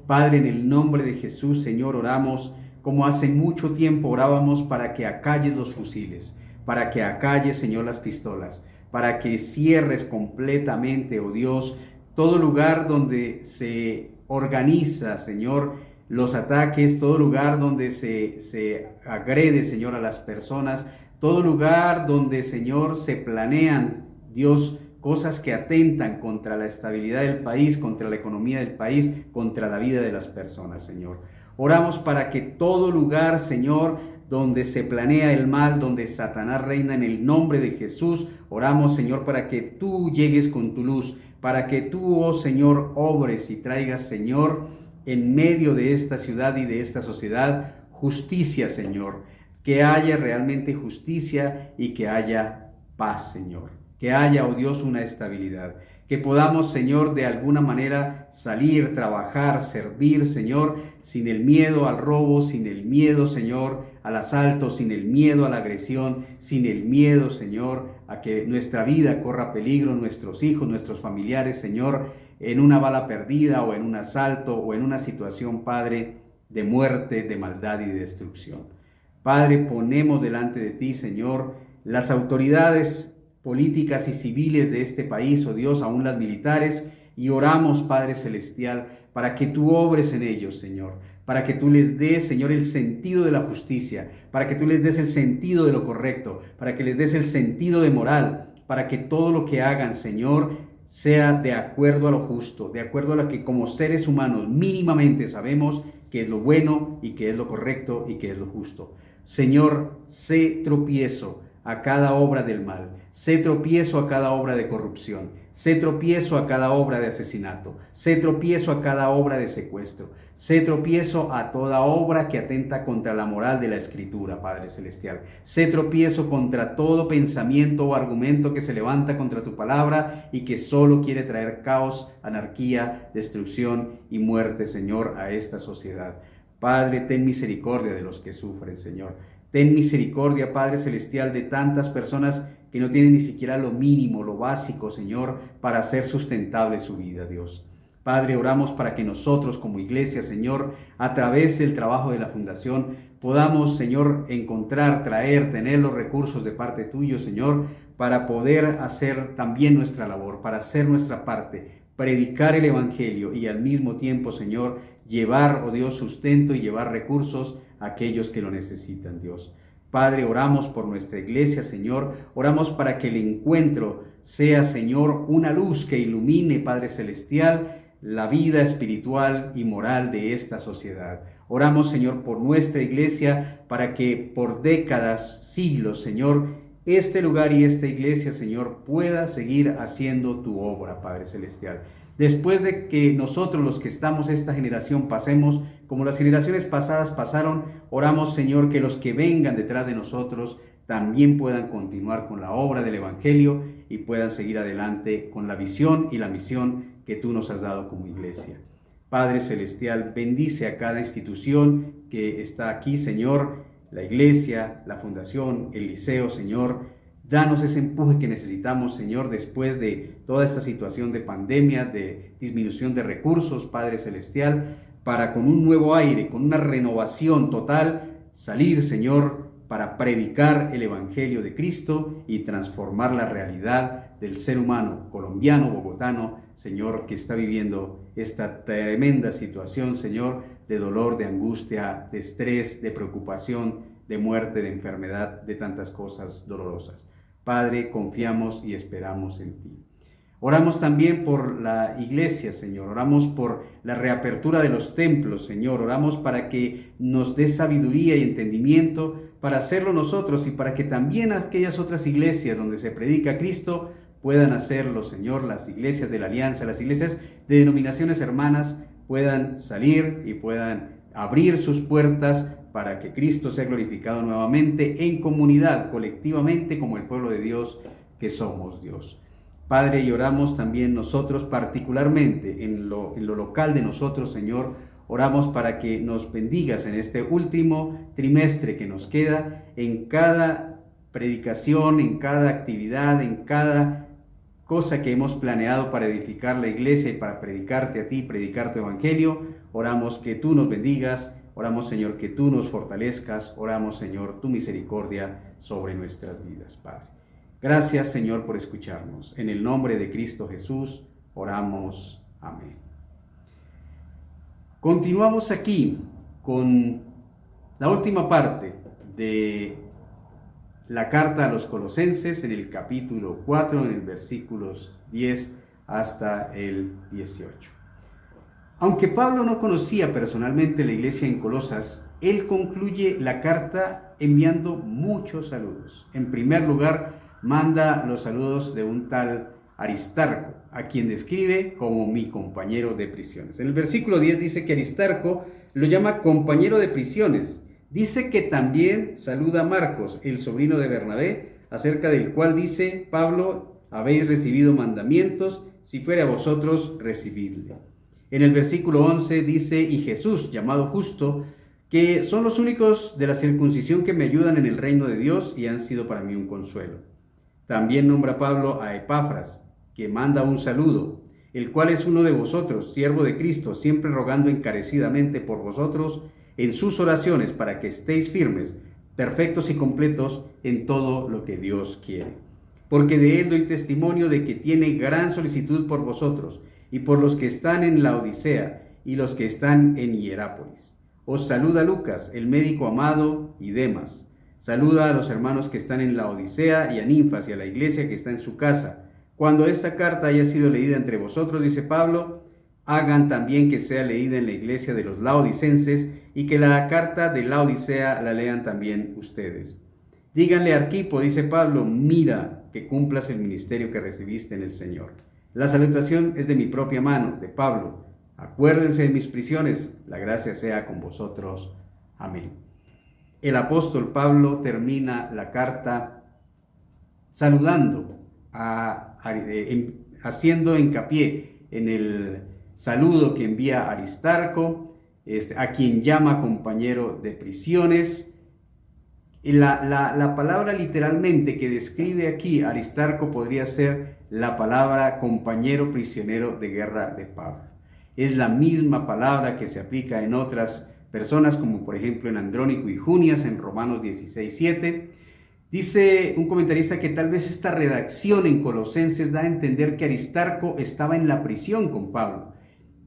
[SPEAKER 1] Padre, en el nombre de Jesús, Señor, oramos como hace mucho tiempo orábamos para que acalles los fusiles, para que acalles, Señor, las pistolas, para que cierres completamente, oh Dios, todo lugar donde se organiza, Señor, los ataques, todo lugar donde se agrede, Señor, a las personas, todo lugar donde, Señor, se planean, Dios, cosas que atentan contra la estabilidad del país, contra la economía del país, contra la vida de las personas, Señor. Oramos para que todo lugar, Señor, donde se planea el mal, donde Satanás reina, en el nombre de Jesús, oramos, Señor, para que tú llegues con tu luz, para que tú, oh Señor, obres y traigas, Señor, en medio de esta ciudad y de esta sociedad, justicia, Señor, que haya realmente justicia y que haya paz, Señor, que haya, oh Dios, una estabilidad, que podamos, Señor, de alguna manera salir, trabajar, servir, Señor, sin el miedo al robo, sin el miedo, Señor, al asalto, sin el miedo a la agresión, sin el miedo, Señor, a que nuestra vida corra peligro, nuestros hijos, nuestros familiares, Señor, en una bala perdida o en un asalto o en una situación, Padre, de muerte, de maldad y de destrucción. Padre, ponemos delante de ti, Señor, las autoridades políticas y civiles de este país, oh Dios, aún las militares, y oramos, Padre Celestial, para que tú obres en ellos, Señor, para que tú les des, Señor, el sentido de la justicia, para que tú les des el sentido de lo correcto, para que les des el sentido de moral, para que todo lo que hagan, Señor, sea de acuerdo a lo justo, de acuerdo a lo que como seres humanos mínimamente sabemos que es lo bueno y que es lo correcto y que es lo justo. Señor, sé tropiezo a cada obra del mal, sé tropiezo a cada obra de corrupción, sé tropiezo a cada obra de asesinato, sé tropiezo a cada obra de secuestro, sé tropiezo a toda obra que atenta contra la moral de la Escritura, Padre Celestial, sé tropiezo contra todo pensamiento o argumento que se levanta contra tu palabra y que solo quiere traer caos, anarquía, destrucción y muerte, Señor, a esta sociedad. Padre, ten misericordia de los que sufren, Señor. Ten misericordia, Padre Celestial, de tantas personas que no tienen ni siquiera lo mínimo, lo básico, Señor, para hacer sustentable su vida, Dios. Padre, oramos para que nosotros como iglesia, Señor, a través del trabajo de la Fundación, podamos, Señor, encontrar, traer, tener los recursos de parte tuyo, Señor, para poder hacer también nuestra labor, para hacer nuestra parte, predicar el Evangelio y al mismo tiempo, Señor, llevar, oh Dios, sustento y llevar recursos a aquellos que lo necesitan, Dios. Padre, oramos por nuestra iglesia, Señor, oramos para que el encuentro sea, Señor, una luz que ilumine, Padre Celestial, la vida espiritual y moral de esta sociedad. Oramos, Señor, por nuestra iglesia, para que por décadas, siglos, Señor, este lugar y esta iglesia, Señor, pueda seguir haciendo tu obra, Padre Celestial. Después de que nosotros los que estamos esta generación pasemos, como las generaciones pasadas pasaron, oramos, Señor, que los que vengan detrás de nosotros también puedan continuar con la obra del Evangelio y puedan seguir adelante con la visión y la misión que tú nos has dado como iglesia. Padre Celestial, bendice a cada institución que está aquí, Señor, la iglesia, la fundación, el liceo, Señor. Danos ese empuje que necesitamos, Señor, después de toda esta situación de pandemia, de disminución de recursos, Padre Celestial, para con un nuevo aire, con una renovación total, salir, Señor, para predicar el Evangelio de Cristo y transformar la realidad del ser humano colombiano, bogotano, Señor, que está viviendo esta tremenda situación, Señor, de dolor, de angustia, de estrés, de preocupación, de muerte, de enfermedad, de tantas cosas dolorosas. Padre, confiamos y esperamos en ti. Oramos también por la iglesia, Señor. Oramos por la reapertura de los templos, Señor. Oramos para que nos dé sabiduría y entendimiento para hacerlo nosotros y para que también aquellas otras iglesias donde se predica Cristo puedan hacerlo, Señor. Las iglesias de la Alianza, las iglesias de denominaciones hermanas puedan salir y puedan abrir sus puertas para que Cristo sea glorificado nuevamente en comunidad, colectivamente, como el pueblo de Dios que somos, Dios. Padre, y oramos también nosotros, particularmente en lo local de nosotros, Señor, oramos para que nos bendigas en este último trimestre que nos queda, en cada predicación, en cada actividad, en cada cosa que hemos planeado para edificar la iglesia y para predicarte a ti, predicar tu evangelio. Oramos que tú nos bendigas, oramos, Señor, que tú nos fortalezcas, oramos, Señor, tu misericordia sobre nuestras vidas, Padre. Gracias, Señor, por escucharnos. En el nombre de Cristo Jesús, oramos. Amén. Continuamos aquí con la última parte de la carta a los Colosenses, en el capítulo 4, en el versículos 10 hasta el 18. Aunque Pablo no conocía personalmente la iglesia en Colosas, él concluye la carta enviando muchos saludos. En primer lugar, manda los saludos de un tal Aristarco, a quien describe como mi compañero de prisiones. En el versículo 10 dice que Aristarco lo llama compañero de prisiones. Dice que también saluda a Marcos, el sobrino de Bernabé, acerca del cual dice Pablo: habéis recibido mandamientos, si fuere a vosotros, recibidle. En el versículo 11 dice: y Jesús, llamado Justo, que son los únicos de la circuncisión que me ayudan en el reino de Dios y han sido para mí un consuelo. También nombra Pablo a Epafras, que manda un saludo, el cual es uno de vosotros, siervo de Cristo, siempre rogando encarecidamente por vosotros en sus oraciones, para que estéis firmes, perfectos y completos en todo lo que Dios quiere. Porque de él doy testimonio de que tiene gran solicitud por vosotros, y por los que están en la Odisea, y los que están en Hierápolis. Os saluda Lucas, el médico amado, y Demas. Saluda a los hermanos que están en la Odisea y a Ninfas y a la iglesia que está en su casa. Cuando esta carta haya sido leída entre vosotros, dice Pablo, hagan también que sea leída en la iglesia de los laodicenses y que la carta de la Odisea la lean también ustedes. Díganle a Arquipo, dice Pablo, mira que cumplas el ministerio que recibiste en el Señor. La salutación es de mi propia mano, de Pablo. Acuérdense de mis prisiones, la gracia sea con vosotros. Amén. El apóstol Pablo termina la carta saludando, haciendo hincapié en el saludo que envía Aristarco, a quien llama compañero de prisiones. La palabra literalmente que describe aquí Aristarco podría ser la palabra compañero prisionero de guerra de Pablo. Es la misma palabra que se aplica en otras personas, como por ejemplo en Andrónico y Junias, en Romanos 16:7. Dice un comentarista que tal vez esta redacción en Colosenses da a entender que Aristarco estaba en la prisión con Pablo,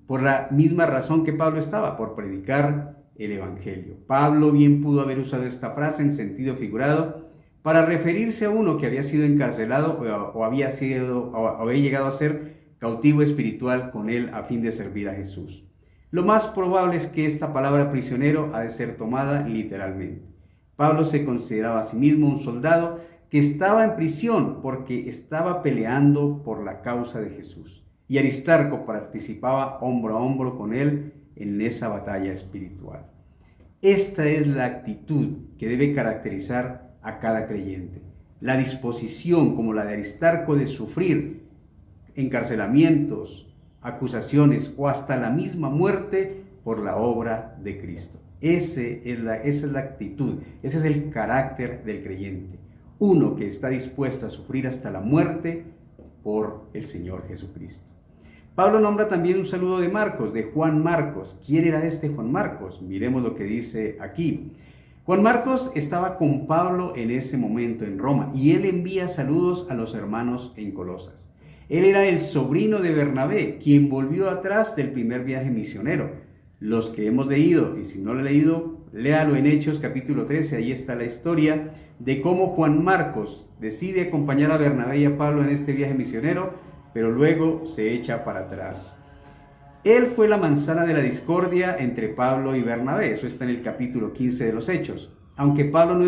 [SPEAKER 1] por la misma razón que Pablo estaba, por predicar el Evangelio. Pablo bien pudo haber usado esta frase en sentido figurado para referirse a uno que había sido encarcelado o había llegado a ser cautivo espiritual con él a fin de servir a Jesús. Lo más probable es que esta palabra prisionero ha de ser tomada literalmente. Pablo se consideraba a sí mismo un soldado que estaba en prisión porque estaba peleando por la causa de Jesús. y Aristarco participaba hombro a hombro con él en esa batalla espiritual. Esta es la actitud que debe caracterizar a cada creyente. La disposición, como la de Aristarco, de sufrir encarcelamientos, acusaciones o hasta la misma muerte por la obra de Cristo. Esa es la actitud, ese es el carácter del creyente. Uno que está dispuesto a sufrir hasta la muerte por el Señor Jesucristo. Pablo nombra también un saludo de Marcos, de Juan Marcos. ¿Quién era este Juan Marcos? Miremos lo que dice aquí. Juan Marcos estaba con Pablo en ese momento en Roma y él envía saludos a los hermanos en Colosas. Él era el sobrino de Bernabé, quien volvió atrás del primer viaje misionero. Los que hemos leído, y si no lo he leído, léalo en Hechos capítulo 13, ahí está la historia de cómo Juan Marcos decide acompañar a Bernabé y a Pablo en este viaje misionero, pero luego se echa para atrás. Él fue la manzana de la discordia entre Pablo y Bernabé, eso está en el capítulo 15 de los Hechos. Aunque Pablo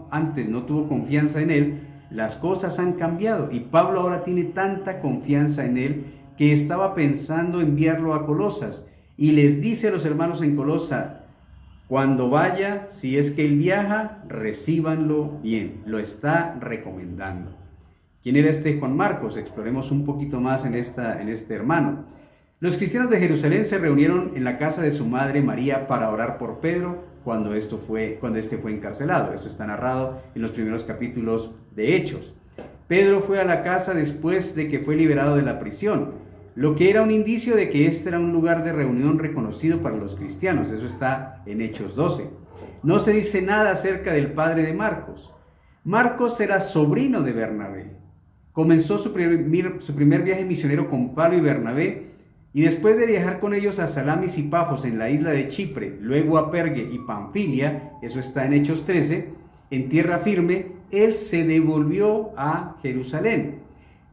[SPEAKER 1] antes no tuvo confianza en él, las cosas han cambiado y Pablo ahora tiene tanta confianza en él que estaba pensando enviarlo a Colosas y les dice a los hermanos en Colosa: cuando vaya, si es que él viaja, recíbanlo bien, lo está recomendando. ¿Quién era este Juan Marcos? Exploremos un poquito más en este hermano. Los cristianos de Jerusalén se reunieron en la casa de su madre María para orar por Pedro cuando este fue encarcelado. Esto está narrado en los primeros capítulos de Hechos. Pedro fue a la casa después de que fue liberado de la prisión, lo que era un indicio de que este era un lugar de reunión reconocido para los cristianos. Eso está en Hechos 12. No se dice nada acerca del padre de Marcos. Marcos era sobrino de Bernabé. Comenzó su primer viaje misionero con Pablo y Bernabé, y después de viajar con ellos a Salamis y Pafos en la isla de Chipre, luego a Pergue y Panfilia, eso está en Hechos 13, en tierra firme, él se devolvió a Jerusalén.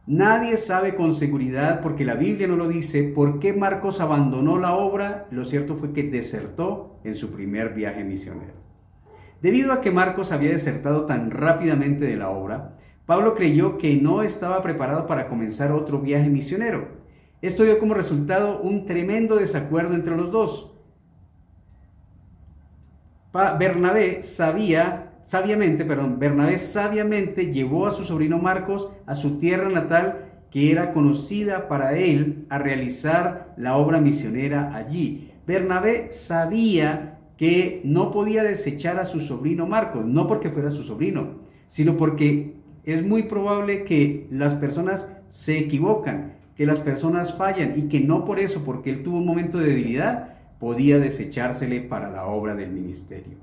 [SPEAKER 1] Nadie sabe con seguridad, porque la Biblia no lo dice, por qué Marcos abandonó la obra. Lo cierto fue que desertó en su primer viaje misionero. Debido a que Marcos había desertado tan rápidamente de la obra, Pablo creyó que no estaba preparado para comenzar otro viaje misionero. Esto dio como resultado un tremendo desacuerdo entre los dos. Bernabé sabiamente llevó a su sobrino Marcos a su tierra natal, que era conocida para él, a realizar la obra misionera allí. Bernabé sabía que no podía desechar a su sobrino Marcos, no porque fuera su sobrino, sino porque es muy probable que las personas se equivocan, que las personas fallan y que no por eso, porque él tuvo un momento de debilidad, podía desechársele para la obra del ministerio.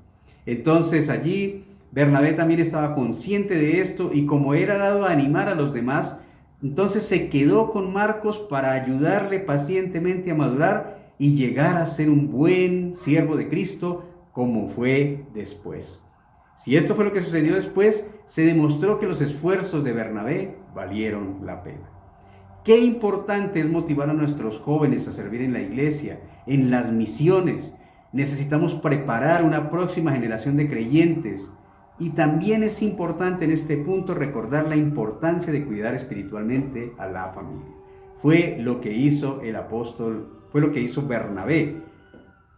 [SPEAKER 1] Entonces allí Bernabé también estaba consciente de esto y como era dado a animar a los demás, entonces se quedó con Marcos para ayudarle pacientemente a madurar y llegar a ser un buen siervo de Cristo como fue después. Si esto fue lo que sucedió después, se demostró que los esfuerzos de Bernabé valieron la pena. Qué importante es motivar a nuestros jóvenes a servir en la iglesia, en las misiones. Necesitamos preparar una próxima generación de creyentes. Y también es importante en este punto recordar la importancia de cuidar espiritualmente a la familia. Fue lo que hizo Bernabé,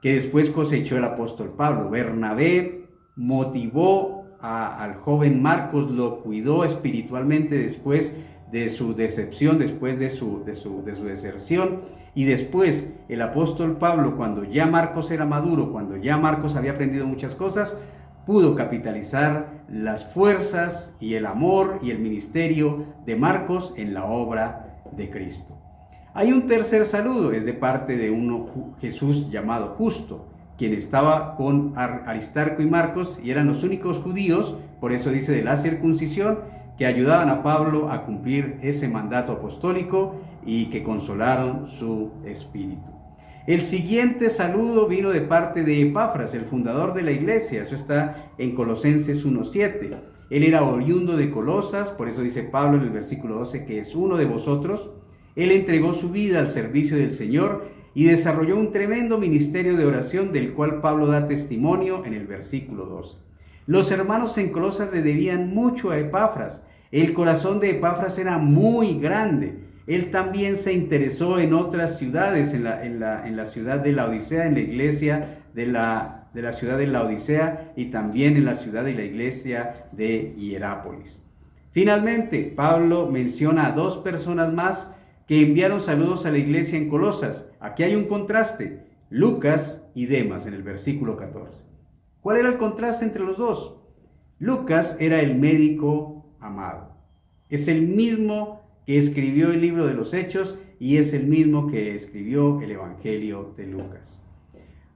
[SPEAKER 1] que después cosechó el apóstol Pablo. Bernabé motivó al joven Marcos, lo cuidó espiritualmente después de su decepción, después de su deserción, y después el apóstol Pablo, cuando ya Marcos era maduro, cuando ya Marcos había aprendido muchas cosas, pudo capitalizar las fuerzas y el amor y el ministerio de Marcos en la obra de Cristo. Hay un tercer saludo, es de parte de un Jesús llamado Justo, quien estaba con Aristarco y Marcos y eran los únicos judíos, por eso dice de la circuncisión, que ayudaban a Pablo a cumplir ese mandato apostólico y que consolaron su espíritu. El siguiente saludo vino de parte de Epafras, el fundador de la iglesia. Eso está en Colosenses 1:7. Él era oriundo de Colosas, por eso dice Pablo en el versículo 12 que es uno de vosotros. Él entregó su vida al servicio del Señor y desarrolló un tremendo ministerio de oración del cual Pablo da testimonio en el versículo 12. Los hermanos en Colosas le debían mucho a Epafras. El corazón de Epafras era muy grande. Él también se interesó en otras ciudades, en la ciudad de Laodicea, en la iglesia de la ciudad de Laodicea y también en la ciudad de la iglesia de Hierápolis. Finalmente, Pablo menciona a 2 personas más que enviaron saludos a la iglesia en Colosas. Aquí hay un contraste, Lucas y Demas en el versículo 14. ¿Cuál era el contraste entre los dos? Lucas era el médico amado. Es el mismo que escribió el libro de los Hechos y es el mismo que escribió el Evangelio de Lucas.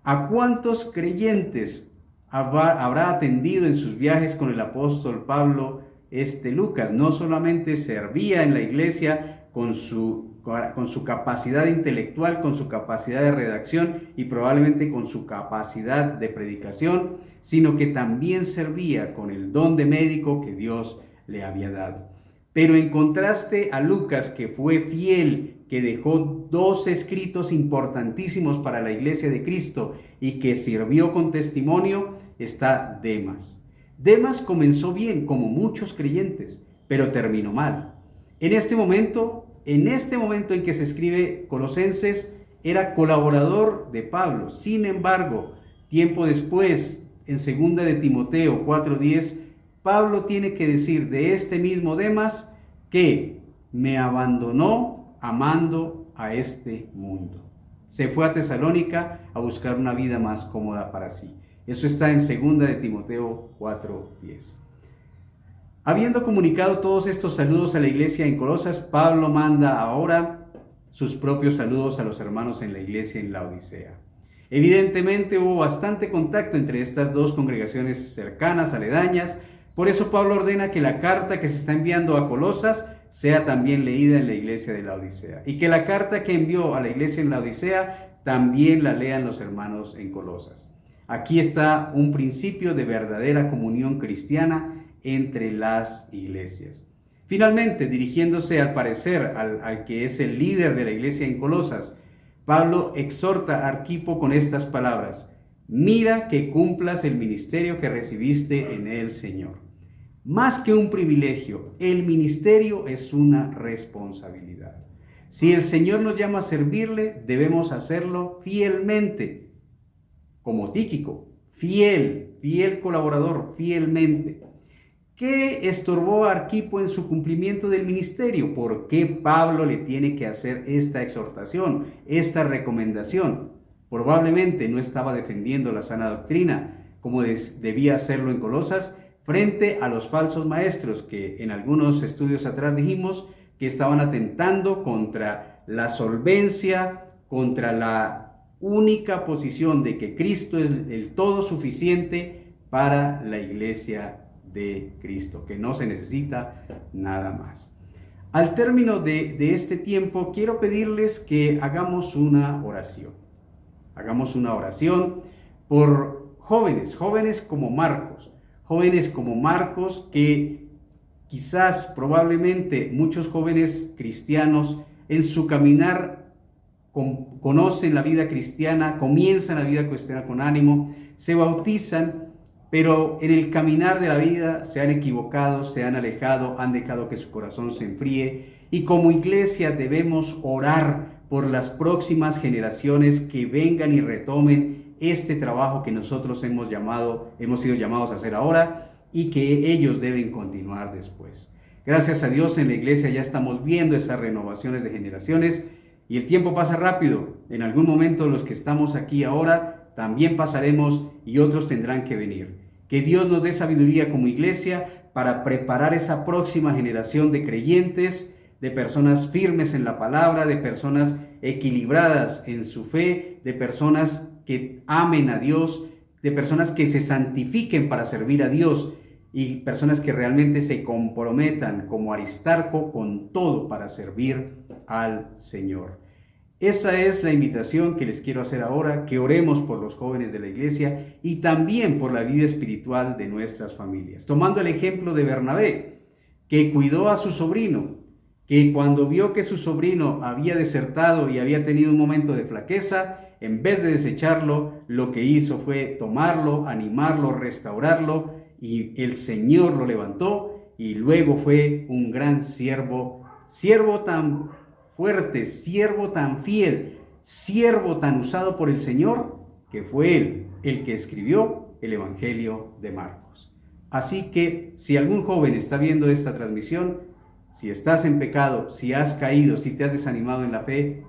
[SPEAKER 1] ¿A cuántos creyentes habrá atendido en sus viajes con el apóstol Pablo Lucas? No solamente servía en la iglesia con su capacidad intelectual, con su capacidad de redacción y probablemente con su capacidad de predicación, sino que también servía con el don de médico que Dios le había dado. Pero en contraste a Lucas, que fue fiel, que dejó 2 escritos importantísimos para la iglesia de Cristo y que sirvió con testimonio, está Demas. Demas comenzó bien, como muchos creyentes, pero terminó mal. En este momento en que se escribe Colosenses, era colaborador de Pablo. Sin embargo, tiempo después, en 2 de Timoteo 4:10, Pablo tiene que decir de este mismo Demas que me abandonó amando a este mundo. Se fue a Tesalónica a buscar una vida más cómoda para sí. Eso está en 2 de Timoteo 4:10. Habiendo comunicado todos estos saludos a la iglesia en Colosas, Pablo manda ahora sus propios saludos a los hermanos en la iglesia en Laodicea. Evidentemente hubo bastante contacto entre estas 2 congregaciones cercanas, aledañas. Por eso Pablo ordena que la carta que se está enviando a Colosas sea también leída en la iglesia de Laodicea y que la carta que envió a la iglesia en Laodicea también la lean los hermanos en Colosas. Aquí está un principio de verdadera comunión cristiana entre las iglesias. Finalmente, dirigiéndose al parecer al que es el líder de la iglesia en Colosas, Pablo exhorta a Arquipo con estas palabras: mira que cumplas el ministerio que recibiste en el Señor. Más que un privilegio, el ministerio es una responsabilidad. Si el Señor nos llama a servirle, debemos hacerlo fielmente, como Tíquico, fiel colaborador, fielmente. ¿Qué estorbó a Arquipo en su cumplimiento del ministerio? ¿Por qué Pablo le tiene que hacer esta exhortación, esta recomendación? Probablemente no estaba defendiendo la sana doctrina como debía hacerlo en Colosas frente a los falsos maestros que en algunos estudios atrás dijimos que estaban atentando contra la solvencia, contra la única posición de que Cristo es el todo suficiente para la iglesia de Cristo, que no se necesita nada más. Al término de este tiempo, quiero pedirles que hagamos una oración. Hagamos una oración por jóvenes como Marcos, que quizás, probablemente, muchos jóvenes cristianos en su caminar conocen la vida cristiana, comienzan la vida cristiana con ánimo, se bautizan, pero en el caminar de la vida se han equivocado, se han alejado, han dejado que su corazón se enfríe, y como iglesia debemos orar por las próximas generaciones que vengan y retomen este trabajo que nosotros hemos sido llamados a hacer ahora y que ellos deben continuar después. Gracias a Dios, en la iglesia ya estamos viendo esas renovaciones de generaciones y el tiempo pasa rápido. En algún momento los que estamos aquí ahora también pasaremos y otros tendrán que venir. Que Dios nos dé sabiduría como iglesia para preparar esa próxima generación de creyentes, de personas firmes en la palabra, de personas equilibradas en su fe, de personas que amen a Dios, de personas que se santifiquen para servir a Dios y personas que realmente se comprometan como Aristarco con todo para servir al Señor. Esa es la invitación que les quiero hacer ahora, que oremos por los jóvenes de la iglesia y también por la vida espiritual de nuestras familias. Tomando el ejemplo de Bernabé, que cuidó a su sobrino, que cuando vio que su sobrino había desertado y había tenido un momento de flaqueza, en vez de desecharlo, lo que hizo fue tomarlo, animarlo, restaurarlo, y el Señor lo levantó y luego fue un gran siervo tan fuerte, siervo tan fiel, siervo tan usado por el Señor, que fue Él el que escribió el Evangelio de Marcos. Así que si algún joven está viendo esta transmisión, si estás en pecado, si has caído, si te has desanimado en la fe,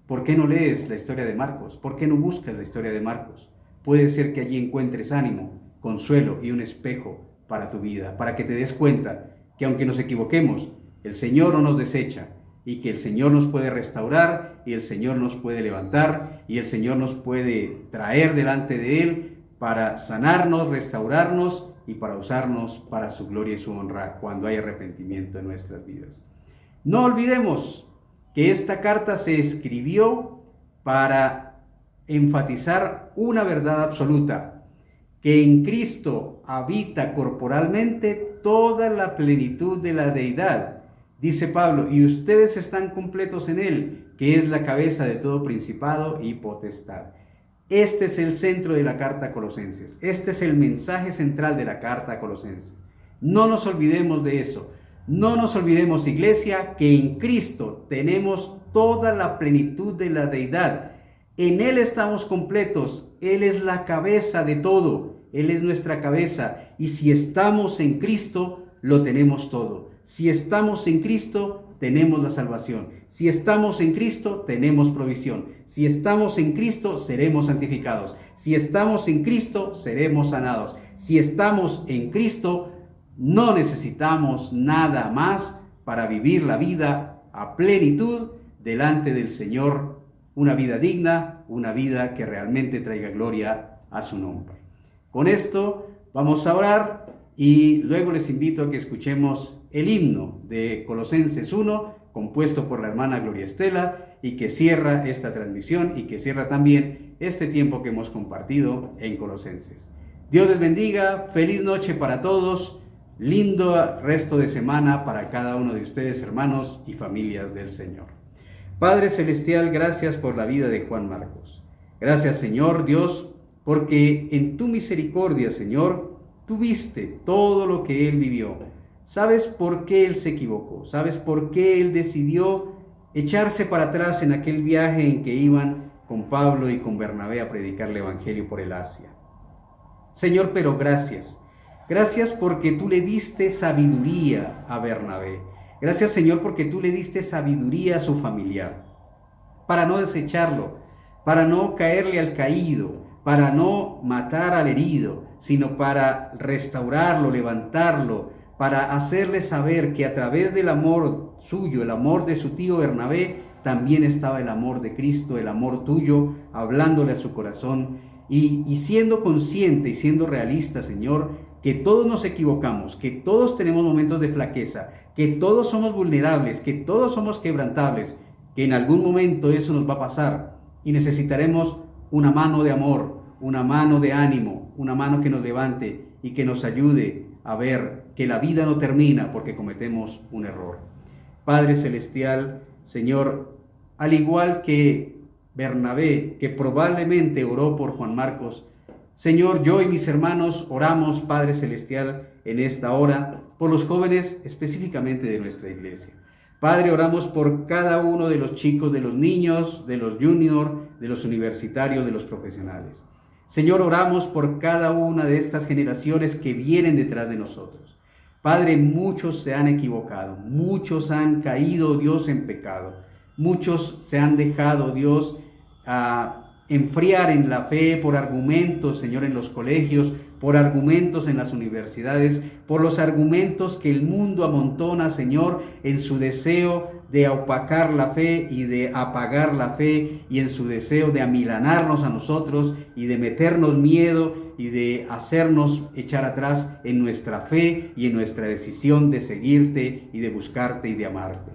[SPEAKER 1] ¿por qué no lees la historia de Marcos? ¿Por qué no buscas la historia de Marcos? Puede ser que allí encuentres ánimo, consuelo y un espejo para tu vida, para que te des cuenta que aunque nos equivoquemos, el Señor no nos desecha y que el Señor nos puede restaurar y el Señor nos puede levantar y el Señor nos puede traer delante de Él para sanarnos, restaurarnos y para usarnos para su gloria y su honra cuando hay arrepentimiento en nuestras vidas. No olvidemos que esta carta se escribió para enfatizar una verdad absoluta, que en Cristo habita corporalmente toda la plenitud de la deidad. Dice Pablo, y ustedes están completos en Él, que es la cabeza de todo principado y potestad. Este es el centro de la carta a Colosenses. Este es el mensaje central de la carta a Colosenses. No nos olvidemos de eso. No nos olvidemos, iglesia, que en Cristo tenemos toda la plenitud de la deidad. En Él estamos completos. Él es la cabeza de todo. Él es nuestra cabeza. Y si estamos en Cristo, lo tenemos todo. Si estamos en Cristo, tenemos la salvación. Si estamos en Cristo, tenemos provisión. Si estamos en Cristo, seremos santificados. Si estamos en Cristo, seremos sanados. Si estamos en Cristo, no necesitamos nada más para vivir la vida a plenitud delante del Señor. Una vida digna, una vida que realmente traiga gloria a su nombre. Con esto vamos a orar y luego les invito a que escuchemos el himno de Colosenses 1, compuesto por la hermana Gloria Estela, y que cierra esta transmisión y que cierra también este tiempo que hemos compartido en Colosenses. Dios les bendiga, feliz noche para todos, lindo resto de semana para cada uno de ustedes, hermanos y familias del Señor. Padre Celestial, gracias por la vida de Juan Marcos. Gracias, Señor Dios, porque en tu misericordia, Señor, tú viste todo lo que él vivió. ¿Sabes por qué él se equivocó? ¿Sabes por qué él decidió echarse para atrás en aquel viaje en que iban con Pablo y con Bernabé a predicar el Evangelio por el Asia? Señor, pero gracias. Gracias porque tú le diste sabiduría a Bernabé. Gracias, Señor, porque tú le diste sabiduría a su familiar para no desecharlo, para no caerle al caído, para no matar al herido, sino para restaurarlo, levantarlo, para hacerle saber que a través del amor suyo, el amor de su tío Bernabé, también estaba el amor de Cristo, el amor tuyo, hablándole a su corazón y siendo consciente y siendo realista, Señor, que todos nos equivocamos, que todos tenemos momentos de flaqueza, que todos somos vulnerables, que todos somos quebrantables, que en algún momento eso nos va a pasar y necesitaremos una mano de amor, una mano de ánimo, una mano que nos levante y que nos ayude a ver que la vida no termina porque cometemos un error. Padre Celestial, Señor, al igual que Bernabé, que probablemente oró por Juan Marcos, Señor, yo y mis hermanos oramos, Padre Celestial, en esta hora, por los jóvenes específicamente de nuestra iglesia. Padre, oramos por cada uno de los chicos, de los niños, de los juniors, de los universitarios, de los profesionales. Señor, oramos por cada una de estas generaciones que vienen detrás de nosotros. Padre, muchos se han equivocado, muchos han caído, Dios, en pecado. Muchos se han dejado, Dios, enfriar en la fe por argumentos, Señor, en los colegios, por argumentos en las universidades, por los argumentos que el mundo amontona, Señor, en su deseo de opacar la fe y de apagar la fe y en su deseo de amilanarnos a nosotros y de meternos miedo y de hacernos echar atrás en nuestra fe y en nuestra decisión de seguirte y de buscarte y de amarte.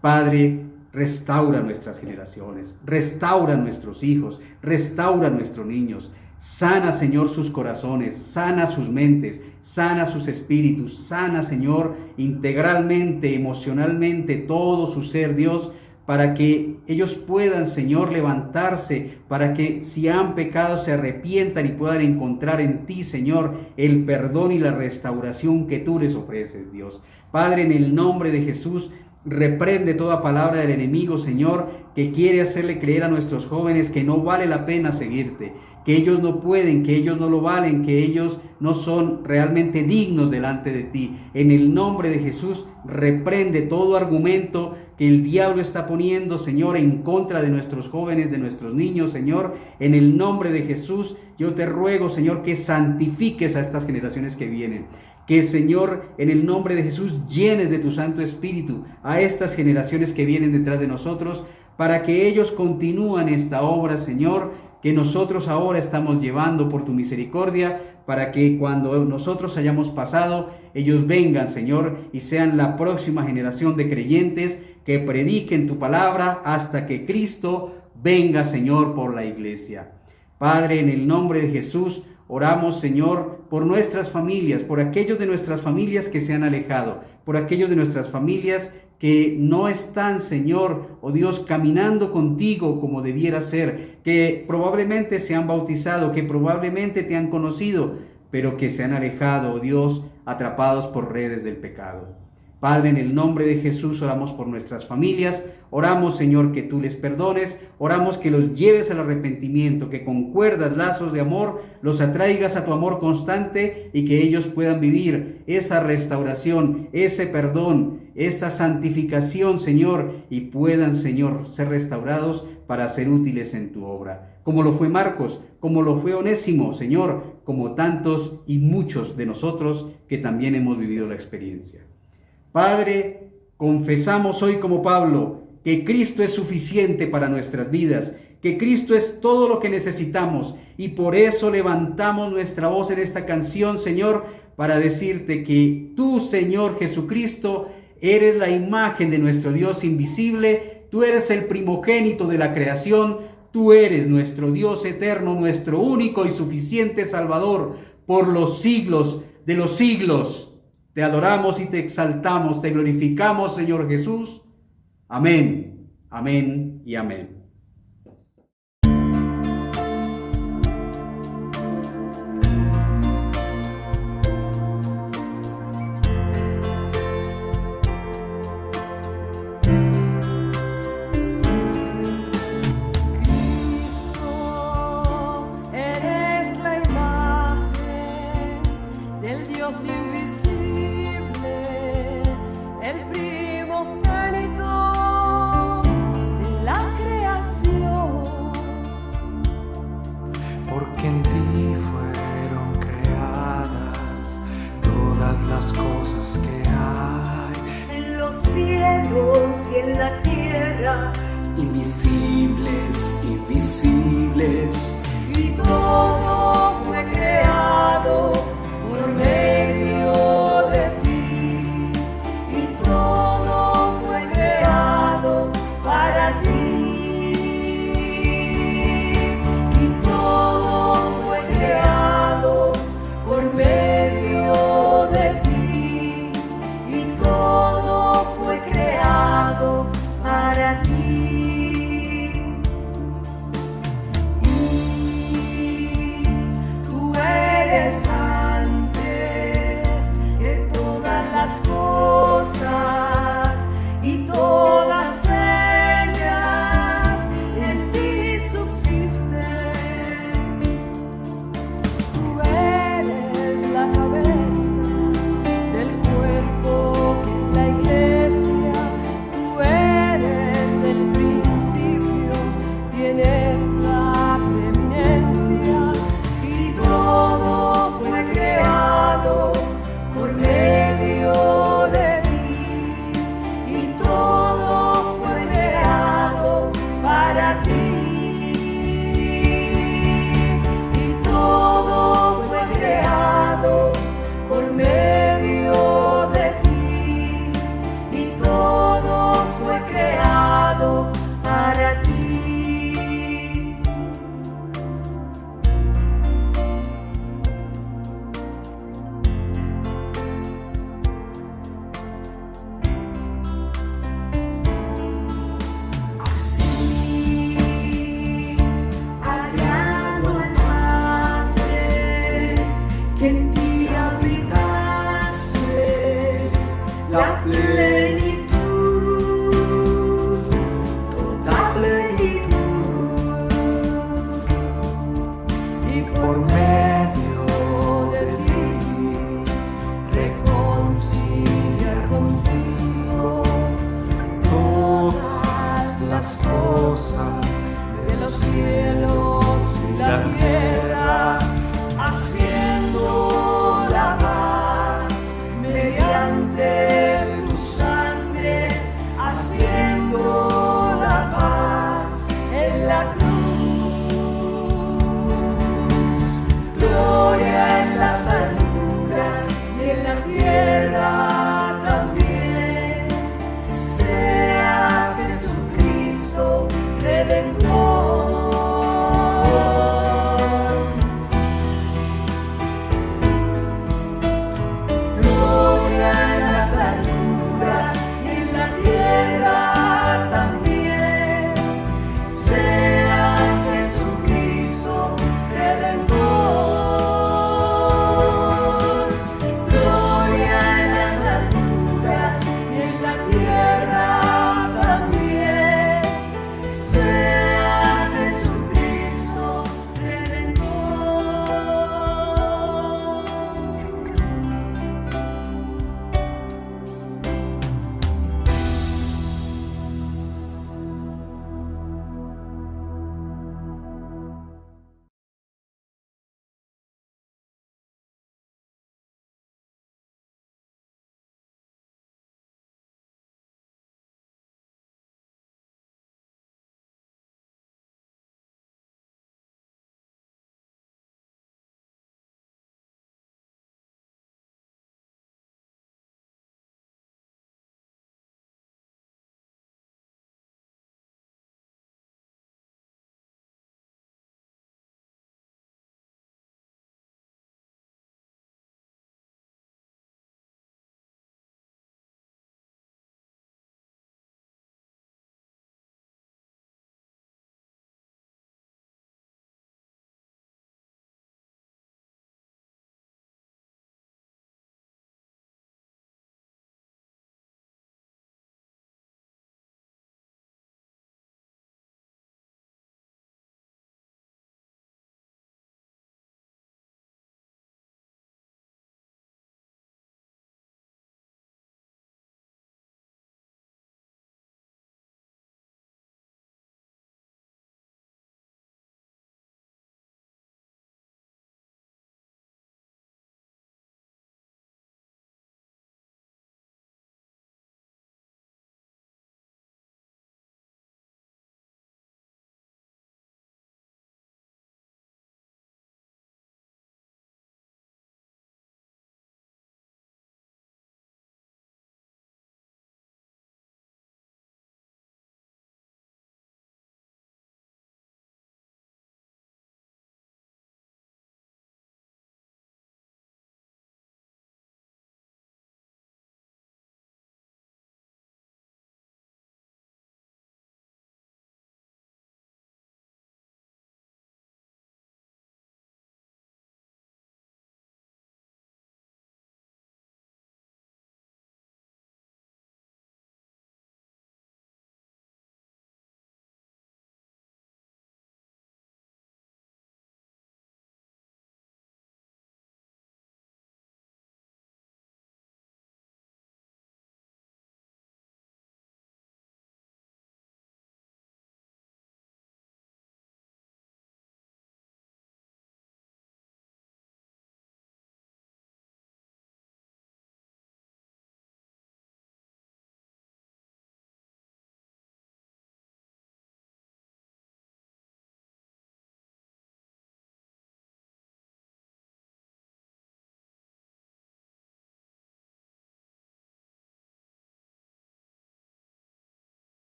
[SPEAKER 1] Padre, restaura nuestras generaciones, restaura nuestros hijos, restaura nuestros niños, sana, Señor, sus corazones, sana sus mentes, sana sus espíritus, sana, Señor, integralmente, emocionalmente, todo su ser, Dios, para que ellos puedan, Señor, levantarse, para que si han pecado se arrepientan y puedan encontrar en ti, Señor, el perdón y la restauración que tú les ofreces, Dios. Padre, en el nombre de Jesús, Reprende toda palabra del enemigo, Señor, que quiere hacerle creer a nuestros jóvenes que no vale la pena seguirte, que ellos no pueden, que ellos no lo valen, que ellos no son realmente dignos delante de ti. En el nombre de Jesús, reprende todo argumento que el diablo está poniendo, Señor, en contra de nuestros jóvenes, de nuestros niños, Señor. En el nombre de Jesús, yo te ruego, Señor, que santifiques a estas generaciones que vienen. Que, Señor, en el nombre de Jesús, llenes de tu Santo Espíritu a estas generaciones que vienen detrás de nosotros, para que ellos continúen esta obra, Señor, que nosotros ahora estamos llevando por tu misericordia, para que cuando nosotros hayamos pasado, ellos vengan, Señor, y sean la próxima generación de creyentes que prediquen tu palabra hasta que Cristo venga, Señor, por la iglesia. Padre, en el nombre de Jesús, oramos, Señor, por nuestras familias, por aquellos de nuestras familias que se han alejado, por aquellos de nuestras familias que no están, Señor, oh Dios, caminando contigo como debiera ser, que probablemente se han bautizado, que probablemente te han conocido, pero que se han alejado, oh Dios, atrapados por redes del pecado. Padre, en el nombre de Jesús oramos por nuestras familias, oramos, Señor, que tú les perdones, oramos que los lleves al arrepentimiento, que con cuerdas, lazos de amor, los atraigas a tu amor constante y que ellos puedan vivir esa restauración, ese perdón, esa santificación, Señor, y puedan, Señor, ser restaurados para ser útiles en tu obra. Como lo fue Marcos, como lo fue Onésimo, Señor, como tantos y muchos de nosotros que también hemos vivido la experiencia. Padre, confesamos hoy como Pablo que Cristo es suficiente para nuestras vidas, que Cristo es todo lo que necesitamos y por eso levantamos nuestra voz en esta canción, Señor, para decirte que tú, Señor Jesucristo, eres la imagen de nuestro Dios invisible, tú eres el primogénito de la creación, tú eres nuestro Dios eterno, nuestro único y suficiente Salvador por los siglos de los siglos. Te adoramos y te exaltamos, te glorificamos, Señor Jesús. Amén, amén y amén.
[SPEAKER 4] Porque en ti fueron creadas todas las cosas que hay
[SPEAKER 5] en los cielos y en la tierra,
[SPEAKER 6] invisibles y visibles,
[SPEAKER 5] y todo fue creado por medio de ti, y todo fue creado para ti. Para ti, y tú eres antes de todas las cosas, y todas ellas en ti subsisten. Tú eres la cabeza del cuerpo que es la iglesia. Tienes la preeminencia y todo fue creado por medio de ti, y todo fue creado para ti, y todo fue creado por medio de ti, y todo fue creado para ti. Que